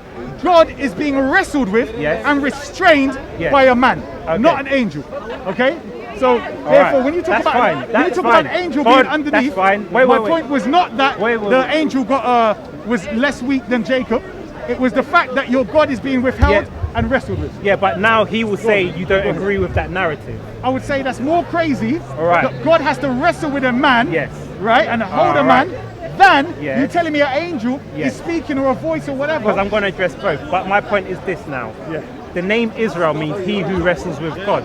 God is being wrestled with Yes. and restrained Yes. by a man, Okay. not an angel. Okay? So All therefore, right. when you talk That's about fine. when you That's talk fine. about an angel God, being underneath, that's fine. Wait, my wait. point was not that Wait. the angel got was less weak than Jacob. It was the fact that your God is being withheld Yeah. and wrestled with. Yeah, but now he will say you don't agree with that narrative. I would say that's more crazy. All right. That God has to wrestle with a man. Yes. Right, and hold All a man. Than Yes. you telling me an angel Yes. is speaking or a voice or whatever. Because I'm going to address both. But my point is this now. Yeah. The name Israel means he who wrestles with God.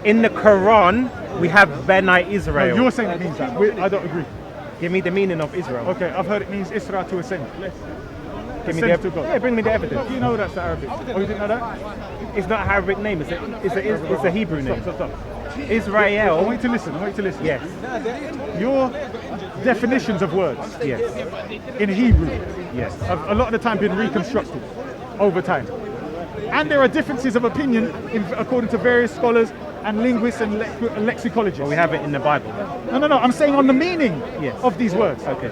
In the Quran, we have Benai No, Israel. you're saying it means that. I don't agree. Give me the meaning of Israel. Okay, I've heard it means Isra to ascend. Give me Ascend the to God. Yeah, bring me the evidence. You know that's the Arabic. Oh, you didn't know that? It's not an Arabic name. It's a Hebrew name. Stop. I Israel. want you to listen. Yes. Your definitions of words Yes. in Hebrew Yes. have a lot of the time been reconstructed over time. And there are differences of opinion according to various scholars and linguists and lexicologists. Well, we have it in the Bible. No. I'm saying on the meaning Yes. of these words, Okay.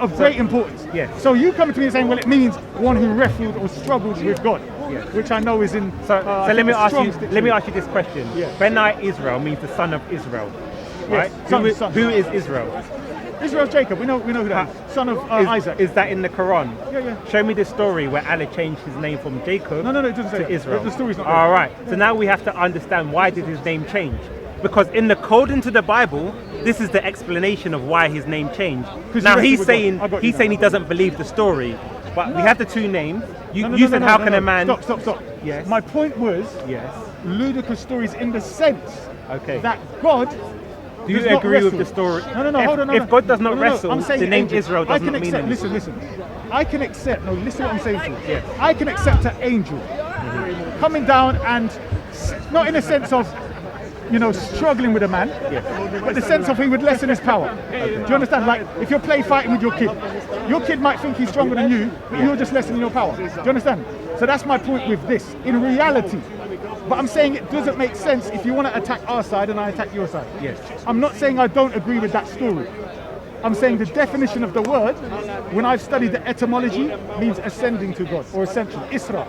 of great importance. Yes. So you come to me and saying, well, it means one who wrestled or struggled with God, Yes. which I know is in. So I let think me the ask you. strongest Let me dictionary. ask you this question. Yeah. Benai Israel means the son of Israel, right? Yes, son. Who is Israel? Israel's Jacob. We know who that is. Son of Isaac. Is that in the Quran? Yeah. Show me the story where Allah changed his name from Jacob No, it doesn't say to that. Israel. The story's not there. All right. So now we have to understand why did his name change? Because in the according to the Bible, this is the explanation of why his name changed. 'Cause Now you he's wrestled with saying God. I got you he's now. saying he doesn't believe the story, but we have the two names. You No, said how can a man? Stop. Yes. My point was Yes. ludicrous stories in the sense Okay. that God. Do you does not agree with wrestle. the story? No, hold on. If God does not wrestle, I'm saying the name angel. Israel I does can not mean accept. anything. Listen. I can accept. No, listen what I'm saying to you. Yes. I can accept an angel coming down and not in a sense of, struggling with a man, but the sense of he would lessen his power. Do you understand? Like if you're play fighting with your kid might think he's stronger than you, but you're just lessening your power. Do you understand? So that's my point with this. In reality. But I'm saying it doesn't make sense if you want to attack our side and I attack your side. Yes. I'm not saying I don't agree with that story. I'm saying the definition of the word, when I've studied the etymology, means ascending to God or ascension, Isra.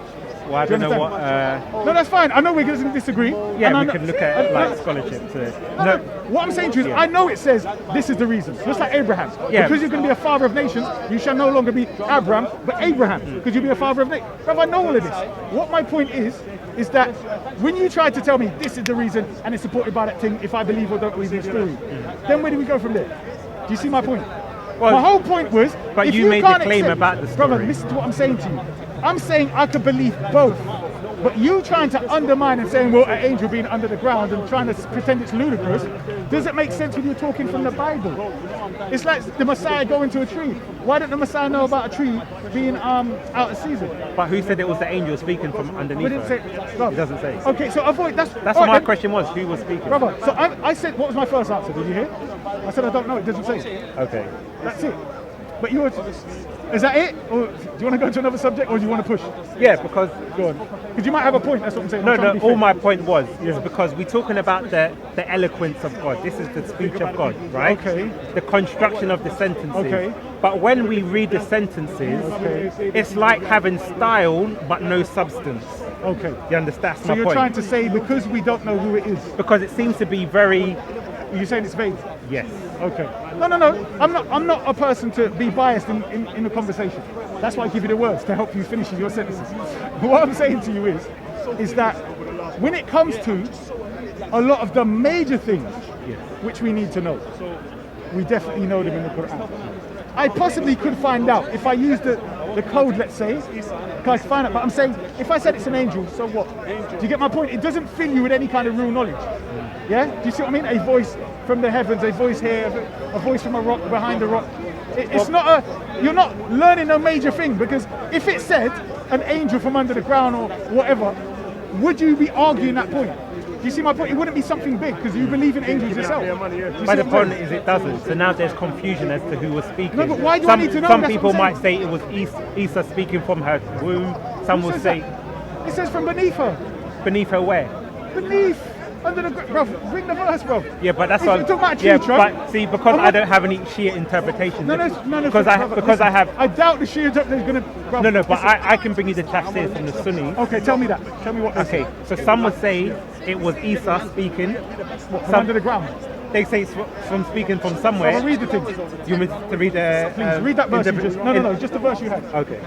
Well, I Do you don't know understand? what. No, that's fine. I know we're going to disagree. Yeah, and I we know- can look at like scholarship to. No, what I'm saying to you is, I know it says this is the reason. Just like Abraham. Yeah. Because you're going to be a father of nations, you shall no longer be Abraham, but Abraham. Because you'll be a father of nations. Bro, I know all of this. What my point is that when you try to tell me this is the reason and it's supported by that thing, if I believe or don't believe in the story, then where do we go from there? Do you see my point? Well, my whole point was, but if you made the can't claim accept- about the Brother, story. listen to what I'm saying to you. I'm saying I could believe both. But you trying to undermine and saying, well, an angel being under the ground and trying to pretend it's ludicrous, does it make sense when you're talking from the Bible? It's like the Messiah going to a tree. Why don't the Messiah know about a tree being out of season? But who said it was the angel speaking from underneath? We didn't her? say. Brother. It doesn't say. Okay, so avoid. That's That's all what my right, then. question was. Who was speaking? Brother, so I said, what was my first answer? Did you hear? I said I don't know. It doesn't say. Okay. That's it. But you were. Is that it? Or do you want to go to another subject, or do you want to push? Yeah, because Go on. Because you might have a point. That's what I'm saying. no, I'm trying no. to be All fair. my point was is because we're talking about the eloquence of God. This is the speech of God, right? Okay. The construction of the sentences. Okay. But when we read the sentences, it's like having style but no substance. Okay. You understand? That's So my you're point. trying to say because we don't know who it is, Because it seems to be very you're saying it's vague. yes. Okay. No. I'm not a person to be biased in the conversation. That's why I give you the words to help you finish your sentences. What I'm saying to you is that when it comes to a lot of the major things which we need to know, we definitely know them in the Quran. I possibly could find out if I use the code, let's say, I could find out. But I'm saying if I said it's an angel, so what? Do you get my point? It doesn't fill you with any kind of real knowledge. Yeah? Do you see what I mean? A voice from the heavens, a voice here, a voice from a rock behind a rock. It's not you're not learning a major thing, because if it said an angel from under the ground or whatever, would you be arguing that point? Do you see my point? It wouldn't be something big because you believe in angels yourself. Do you see But the what I'm point saying? is it doesn't. So now there's confusion as to who was speaking. No, but why do I some, need to know? Some That's people what I'm might say it was Isa speaking from her womb. Some Who will says say that? It says from beneath her. beneath her where? Beneath. Under the bro, bring the verse, bro. Yeah, but that's If what. you're talking about Yeah, future, but see, because I'm I not- don't have any Shia interpretations. No, because I have. I doubt the Shia is gonna. Bro, No, but listen. I can bring you the tafsir from the Sunni. Okay, tell me that. Tell me what. they Okay, say. so some would say it was Isa speaking. From under the ground. They say it's from speaking from So somewhere. I'll read the thing. You want me to read the? Please read that verse. You just, no, just the verse you had. Okay.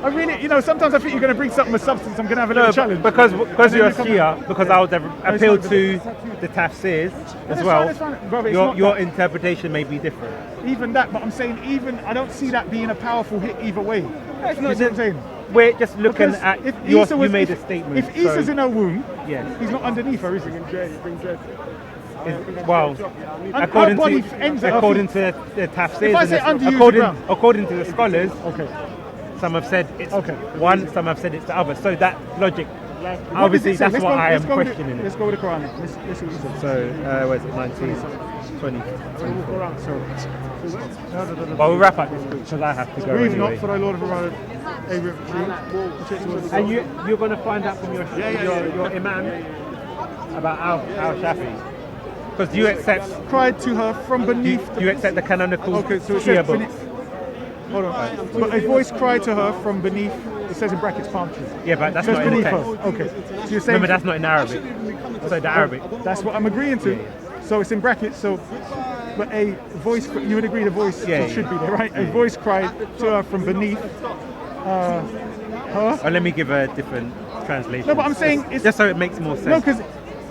I really, sometimes I think you're going to bring something with substance. I'm going to have a little challenge. because And you're a then you come Shia, because I would appeal to the tafsirs as well. It's fine. Brother, it's Your not your that. interpretation may be different. Even that, but I'm saying I don't see that being a powerful hit either way. You see what I'm saying? We're just looking Because at if you Isa was, made if, a statement. If Isa's so, in her womb, yes. he's not underneath her, is he? Well, her according body to ends at her according feet. to the tafsirs, If I and say the- under you, according to the scholars, Okay. some have said it's Okay. one, some have said it's the other. So that logic, What obviously, does it say? that's what I am let's go with questioning. Let's go with the Quran. Let's see what it says. So, where's it? 19, 20. So, Well, we'll wrap up this week because I have to go breathe anyway. not for thy Lord of around a river. And you're going to find out from your imam about our Shafi. Because you accept Cried to her from beneath. you accept the canonical Okay, so it Shia says books. beneath. Hold on. But a voice cried to her from beneath. It says in brackets palm tree. Yeah, but that's It says not in the beneath text. her. Okay. So you're saying Remember, that's not in Arabic. So the Arabic. That's what I'm agreeing to. So it's in brackets. So, but a voice. You would agree the voice Yeah, should be there, right? A voice cried to her from beneath her. Oh, let me give a different translation. No, but I'm saying it's just so it makes more sense. no, because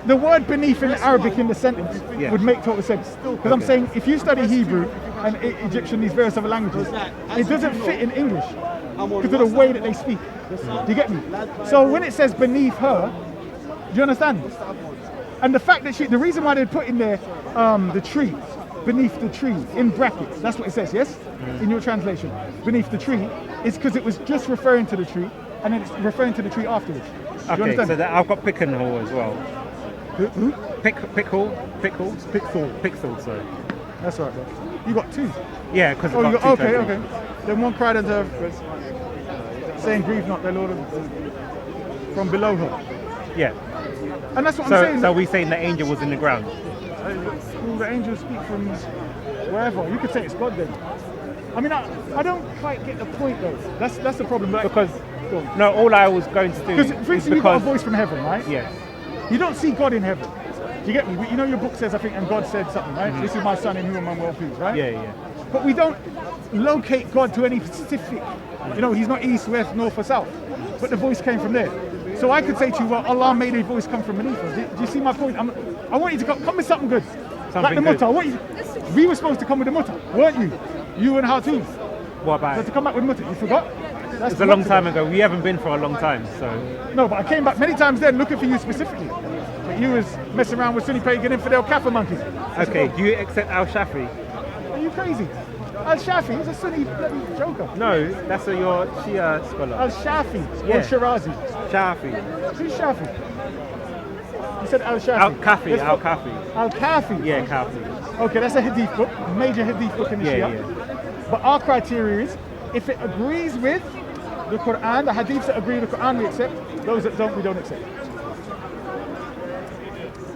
the word beneath in Arabic in the sentence Yeah. would make total sense. Because I'm saying if you study Hebrew and Egyptian, these various other languages, it doesn't fit in English because of the way that they speak. Do you get me? So when it says beneath her, do you understand? And the fact that the reason why they put in there the tree, beneath the tree, in brackets, that's what it says, yes? In your translation, beneath the tree, is because it was just referring to the tree, and then it's referring to the tree afterwards. Do you Okay, understand? so that I've got pick and hole as well. Who? Pickle. Pixel. Sorry. That's right, bro. You got two. Yeah, because Oh, you got, okay. Then one cried unto her, saying, "Grieve not, the Lord from below her." Yeah. And that's what I'm saying. So we saying the angel was in the ground. All the angels speak from wherever. You could say it's God then. I mean, I don't quite get the point though. That's the problem. Like, Because no, all I was going to do because, is for instance, you got a voice from heaven, right? Yes. You don't see God in heaven. Do you get me? You know your book says, I think, and God said something, right? This is my son in whom I'm well pleased, right? Yeah. But we don't locate God to any specific, you know, he's not east, west, north or south. But the voice came from there. So I could say to you, well, Allah made a voice come from beneath us. Do you see my point? I want you to come with something good. Like the good. mutta. We were supposed to come with the mutta, weren't you? You and Hartoon. What about So it? to come back with mutta, you forgot? That's It's a long time ago. We haven't been for a long time, so. No, but I came back many times then looking for you specifically. But you was messing around with Sunni pagan infidel Kaffir monkeys. Okay, do you accept Al-Shafi? Are you crazy? Al-Shafi is a Sunni bloody joker. No, that's your Shia scholar. Al-Shafi Yeah. or Shirazi. Shafi. Who's Shafi? You said Al-Shafi. Al-Kafi, Al-Kafi. Al-Kafi. Yeah, Kafi. Okay, that's a hadith book, major hadith book in the Shia. Yeah. But our criteria is, if it agrees with the Quran, the hadiths that agree with the Quran we accept, those that don't, we don't accept.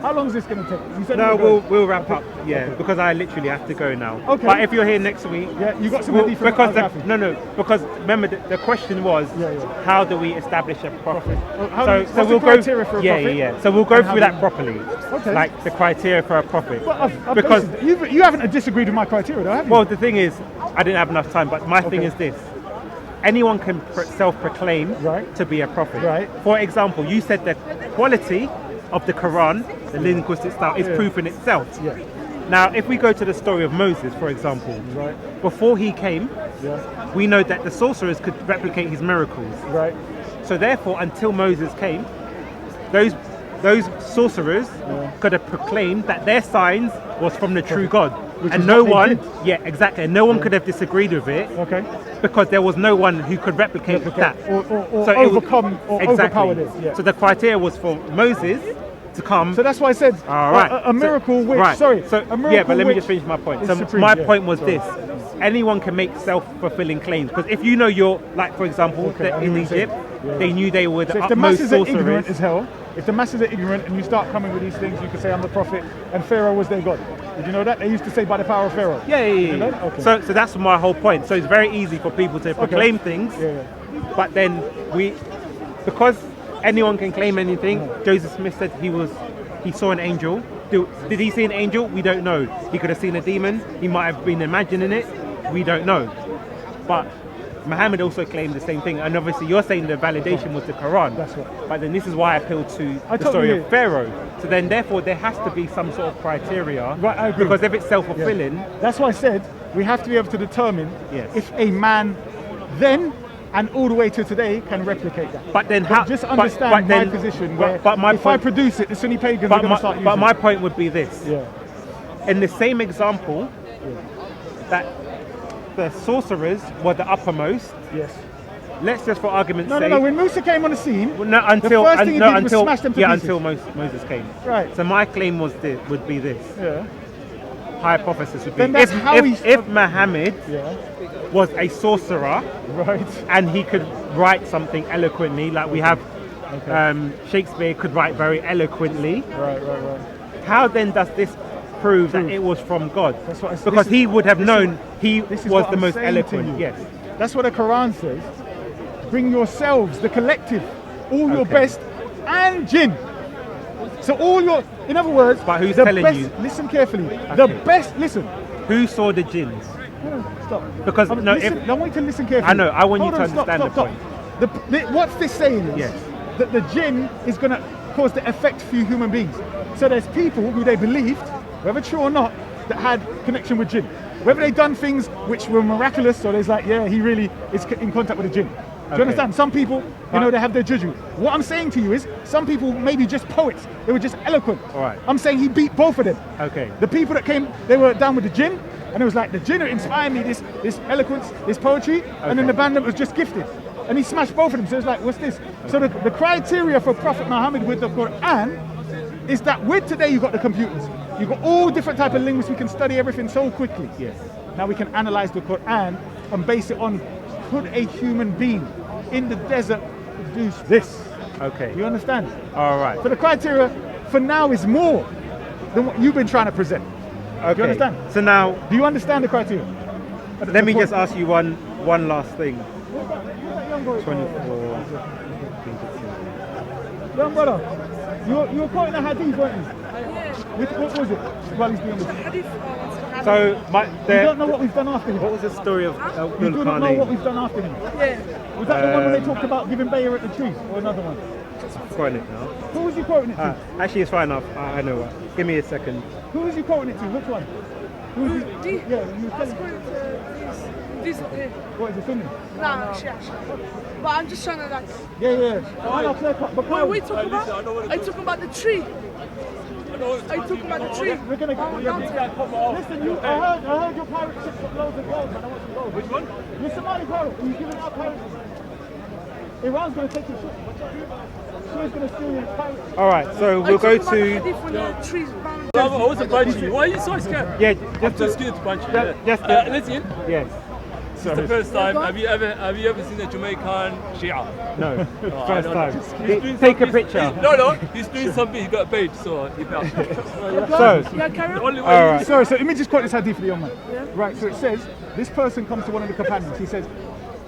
How long is this going to take? You said No, we were we'll wrap going. up. Yeah, because I literally have to go now. Okay. But if you're here next week, Yeah, you got some well, hadith from because Al-Kafi. because remember the question was Yeah. how do we establish a prophet? What's the criteria for a prophet? Yeah. So we'll go And how through do that you- properly. Okay. Like the criteria for a prophet. But I've because you haven't disagreed with my criteria, though, have you? well, the thing is, I didn't have enough time. But my thing Okay. is this: anyone can self-proclaim Right. to be a prophet. Right. For example, you said the quality of the Quran, the linguistic style, is Yeah. proof in itself. Yeah. Now, if we go to the story of Moses, for example, Right. before he came, Yeah. we know that the sorcerers could replicate his miracles. Right. So therefore, until Moses came, those sorcerers could have proclaimed that their signs was from the true God. Which and is no what they one, did. yeah, exactly, and no one could have disagreed with it Okay. because there was no one who could replicate that. Or So it was- overcome or overpower this. Yeah. So the criteria was for Moses to come. So that's why I said All right. a miracle which, right. sorry, So a miracle yeah, but let me which just finish my point. is So supreme, my yeah. point was Sorry. this: anyone can make self-fulfilling claims because if you know you're like, for example, Okay, I in hear what you're Egypt, saying. Yeah. they knew they were the So if the utmost masses are ignorant sorcerers. as hell, if the masses are ignorant and you start coming with these things, you could say I'm the prophet and Pharaoh was their God. Did you know that? They used to say by the power of Pharaoh. Yeah. Did you know that? Okay. So that's my whole point. So it's very easy for people to proclaim things, Yeah. but then because anyone can claim anything. Joseph Smith said he saw an angel. Did he see an angel? We don't know. He could have seen a demon. He might have been imagining it. We don't know. But Muhammad also claimed the same thing, and obviously you're saying the validation was the Quran. That's right. But then this is why I appealed to the totally story agree. of Pharaoh. So then, therefore, there has to be some sort of criteria. Right, I agree. Because if it's self-fulfilling, That's why I said we have to be able to determine Yes. if a man then and all the way to today can replicate that. but then how? Just but- understand but my then- position but- where but my if point- I produce it, the Sunni pagans are But going to start using but my it. point would be this: Yeah. in the same example, that the sorcerers were the uppermost. Yes. Let's just, for argument's No, sake. when Musa came on the scene, Well, no, until first thing he did was until smash them to yeah, pieces. until Moses came. Right. So my claim would be this: yeah, hypothesis would be Then that's how if Muhammad yeah, was a sorcerer right, and he could write something eloquently, like we have Shakespeare could write very eloquently. right. How then does this prove that it was from God? That's what I said. Because This is- he would have known he this is was what the I'm most saying to eloquent. you. Yes. That's what the Quran says. Bring yourselves, the collective, all your Okay. best, and jinn. So all your, in other words, But who's the telling best, you? Listen carefully. The Okay. best. Listen. Who saw the jinns? No, stop. Because, no, listen, I want you to listen carefully. I know, I want you Hold to on, stop, understand stop, the stop. What's this saying is Yes. that the jinn is going to cause the effect for you human beings. So there's people who they believed, whether true or not, that had connection with jinn. Whether they done things which were miraculous, so there's like, yeah, he really is in contact with the jinn. Do you Okay. understand? Some people, they have their juju. What I'm saying to you is, some people maybe just poets. They were just eloquent. All right. I'm saying he beat both of them. Okay. The people that came, they were down with the jinn, and it was like the jinn inspired me, this eloquence, this poetry, and then Okay. the bandit was just gifted. And he smashed both of them. So it's like, what's this? So the criteria for Prophet Muhammad with the Quran is that with today you've got the computers. You've got all different type of linguists. We can study everything so quickly. Yes. Now we can analyze the Quran and base it on, could a human being in the desert produce this? Okay. You understand? All right. So the criteria for now is more than what you've been trying to present. Okay. Do you understand? So now, Do you understand the criteria? Let me just ask you one last thing. 24. Young brother, you were quoting a hadith, weren't you? What was it? While he's doing this. So You don't know what we've done after him. what was the story of You do not know what Dhul-Qarnayn? we've done after him. Was that the one where they talked about giving bayah at the tree, or another one? I'm quoting it now. Who was you quoting it to? Actually, it's fine enough. I know what. Give me a second. Who was you quoting it to? Which one? Who was you? Yeah, you were telling. This okay. What is it, Sunni? Nah, Shia. But I'm just trying to like. Yeah. I know, clear cut. But What are we talking about? Are you talking about the tree? Are you talking about the tree? we're gonna go. Listen, I heard your pirate ship got loads of gold, man. I want some gold. Which one? Your Somali pirate. He's giving out pirate ships. Iran's gonna take your ship. Shia's gonna steal your pirate ship. All right, so we'll go to. I wasn't punching you. Why are you so scared? Yeah, I'm too scared to punch you. just Listen, yes. this is the first time. Have you ever seen a Jamaican Shia? No, I first don't time. know. He's doing Take a something- picture. No, he's doing something. He got paid, so he felt. So, The only way. all right. Sorry, so let me just quote this hadith for the young man. Right, so it says, this person comes to one of the companions. He says,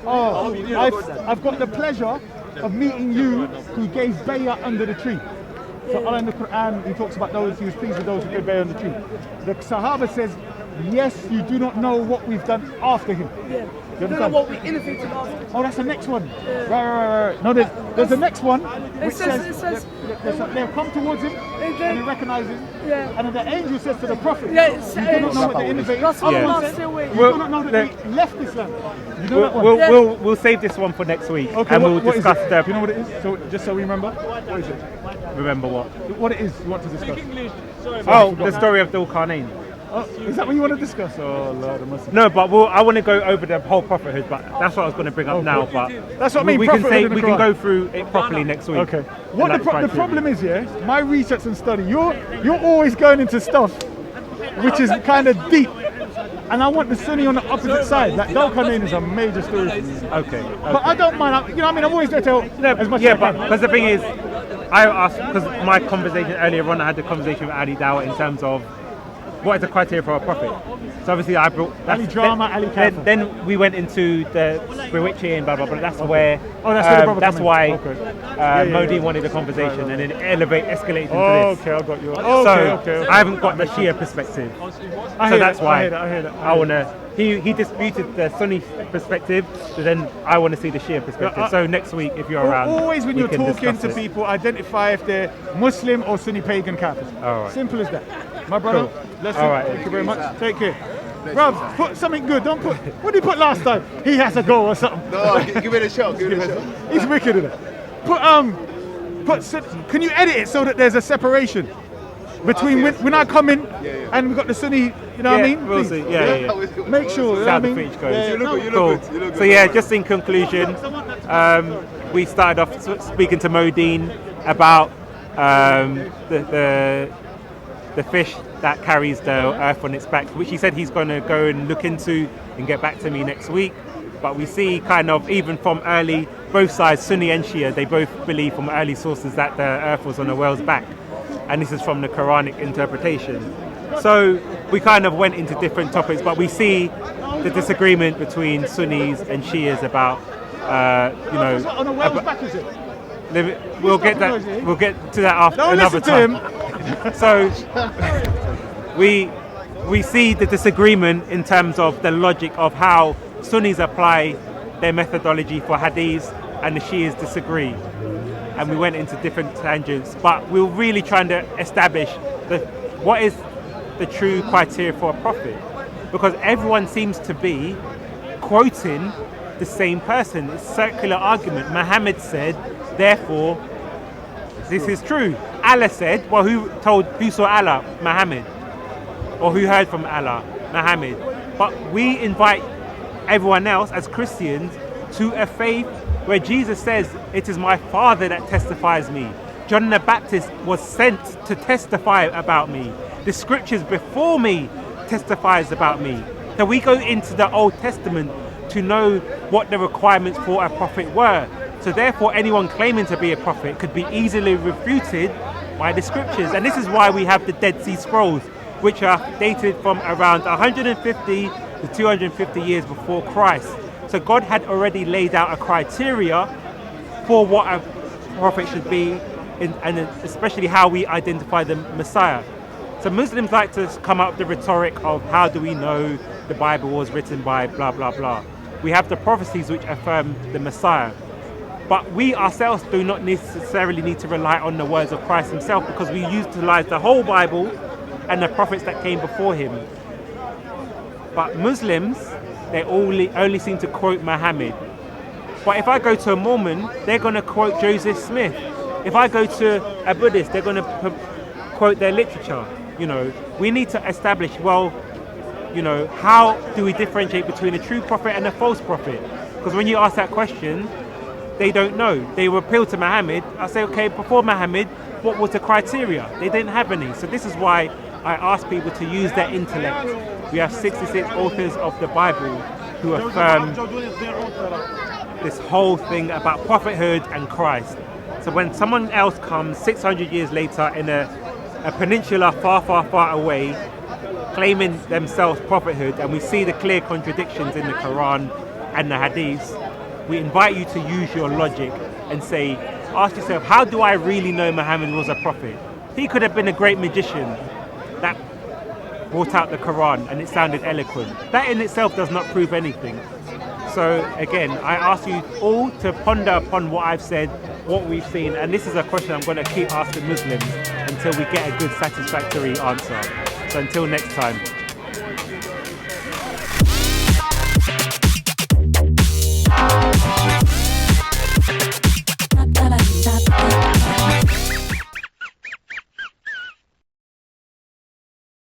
I've got the pleasure of meeting you who gave bayah under the tree. So Allah in the Quran, he talks about those, he was pleased with those who gave bayah under the tree. The Sahaba says, yes, you do not know what we've done after him. Yeah. You I don't know understand? what we innovated after. Oh, that's the next one. Right. No, there's the next one which says- they'll come towards him and he recognizes him. Yeah. And then the angel says to the prophet, Yeah, you do not know what they innovated. That's Other what one I'm says, saying. you do not know that they left Islam. You know that one? We'll save this one for next week, Okay, and what we'll is discuss it? the. Do you know what it is? So just so we remember, what is it? Remember what? What it is you want to discuss? Oh, the story of Dhul-Qarnayn. Oh, is that what you want to discuss? Oh Lord, I must. No, but I want to go over the whole prophethood, but that's what I was going to bring up now. But That's what I mean. we can prophethood in the we can Quran. go through it properly next week. Okay. And What that's the fine too. problem is, my research and study, you're always going into stuff which is kind of deep, and I want the Sunni on the opposite side. Like Dhul-Qarnayn is a major story for me. Okay. But I don't mind. You know, what I mean, I'm always there to help as much Yeah, as I but can. because the thing is, I asked because my conversation earlier on, I had the conversation with Ali Dawah in terms of what is the criteria for a prophet. So obviously I brought Ali drama, Ali Kafir. then we went into the spirituality and blah blah blah. That's where Oh, that's where the prophet that's come in. why Okay. Modi wanted a conversation and then escalated into Oh, this. okay, I got you. So Okay. I haven't got the Shia perspective. I So hear that's that, why I hear that. I wanna. He disputed the Sunni perspective, so then I want to see the Shia perspective. So next week, if you're around, Always when we you're can talking discuss to it. people, identify if they're Muslim or Sunni pagan Kafirs. All right. Simple as that. My brother, Cool. listen, All right. thank you very much. Take care. Rob, put something good. Don't put. What did he put last time? He has a goal or something. No, give it a shot. Give it a shot. He's wicked in it. Can you edit it so that there's a separation between when I come in and we've got the Sunni, you know what I mean? We'll Please. see. Yeah. Make sure, you know See how what I the mean? footage goes. Yeah, You look no, good, you Cool. look good. You look good. So yeah, just in conclusion, we started off speaking to Deen about the fish that carries the earth on its back, which he said he's going to go and look into and get back to me next week. But we see kind of even from early, both sides, Sunni and Shia, they both believe from early sources that the earth was on a whale's back. And this is from the Quranic interpretation. So we kind of went into different topics, but we see the disagreement between Sunnis and Shias about, on a whale's back, is it? We'll get to that after Don't another listen to time. him. So we see the disagreement in terms of the logic of how Sunnis apply their methodology for hadiths and the Shias disagree. And we went into different tangents, but we were really trying to establish what is the true criteria for a prophet, because everyone seems to be quoting the same person. It's a circular argument. Muhammad said, therefore, this is true. Allah said, well, who saw Allah? Muhammad. Or who heard from Allah? Muhammad. But we invite everyone else as Christians to a faith where Jesus says, it is my Father that testifies me. John the Baptist was sent to testify about me. The scriptures before me testifies about me. So we go into the Old Testament to know what the requirements for a prophet were. So therefore anyone claiming to be a prophet could be easily refuted by the scriptures. And this is why we have the Dead Sea Scrolls, which are dated from around 150 the 250 years before Christ. So God had already laid out a criteria for what a prophet should be, and especially how we identify the Messiah. So Muslims like to come up with the rhetoric of how do we know the Bible was written by blah, blah, blah. We have the prophecies which affirm the Messiah. But we ourselves do not necessarily need to rely on the words of Christ himself, because we utilize the whole Bible and the prophets that came before him. But Muslims, they only seem to quote Muhammad. But if I go to a Mormon, they're going to quote Joseph Smith. If I go to a Buddhist, they're going to quote their literature. You know, we need to establish, well, you know, how do we differentiate between a true prophet and a false prophet? Because when you ask that question, they don't know. They will appeal to Muhammad. I say, okay, before Muhammad, what was the criteria? They didn't have any. So this is why I ask people to use their intellect. We have 66 authors of the Bible who affirm this whole thing about prophethood and Christ. So when someone else comes 600 years later in a peninsula far, far, far away, claiming themselves prophethood, and we see the clear contradictions in the Quran and the Hadiths, we invite you to use your logic and say, ask yourself, how do I really know Muhammad was a prophet? He could have been a great magician that brought out the Quran and it sounded eloquent. That in itself does not prove anything. So again, I ask you all to ponder upon what I've said, what we've seen, and this is a question I'm going to keep asking Muslims until we get a good satisfactory answer. So until next time.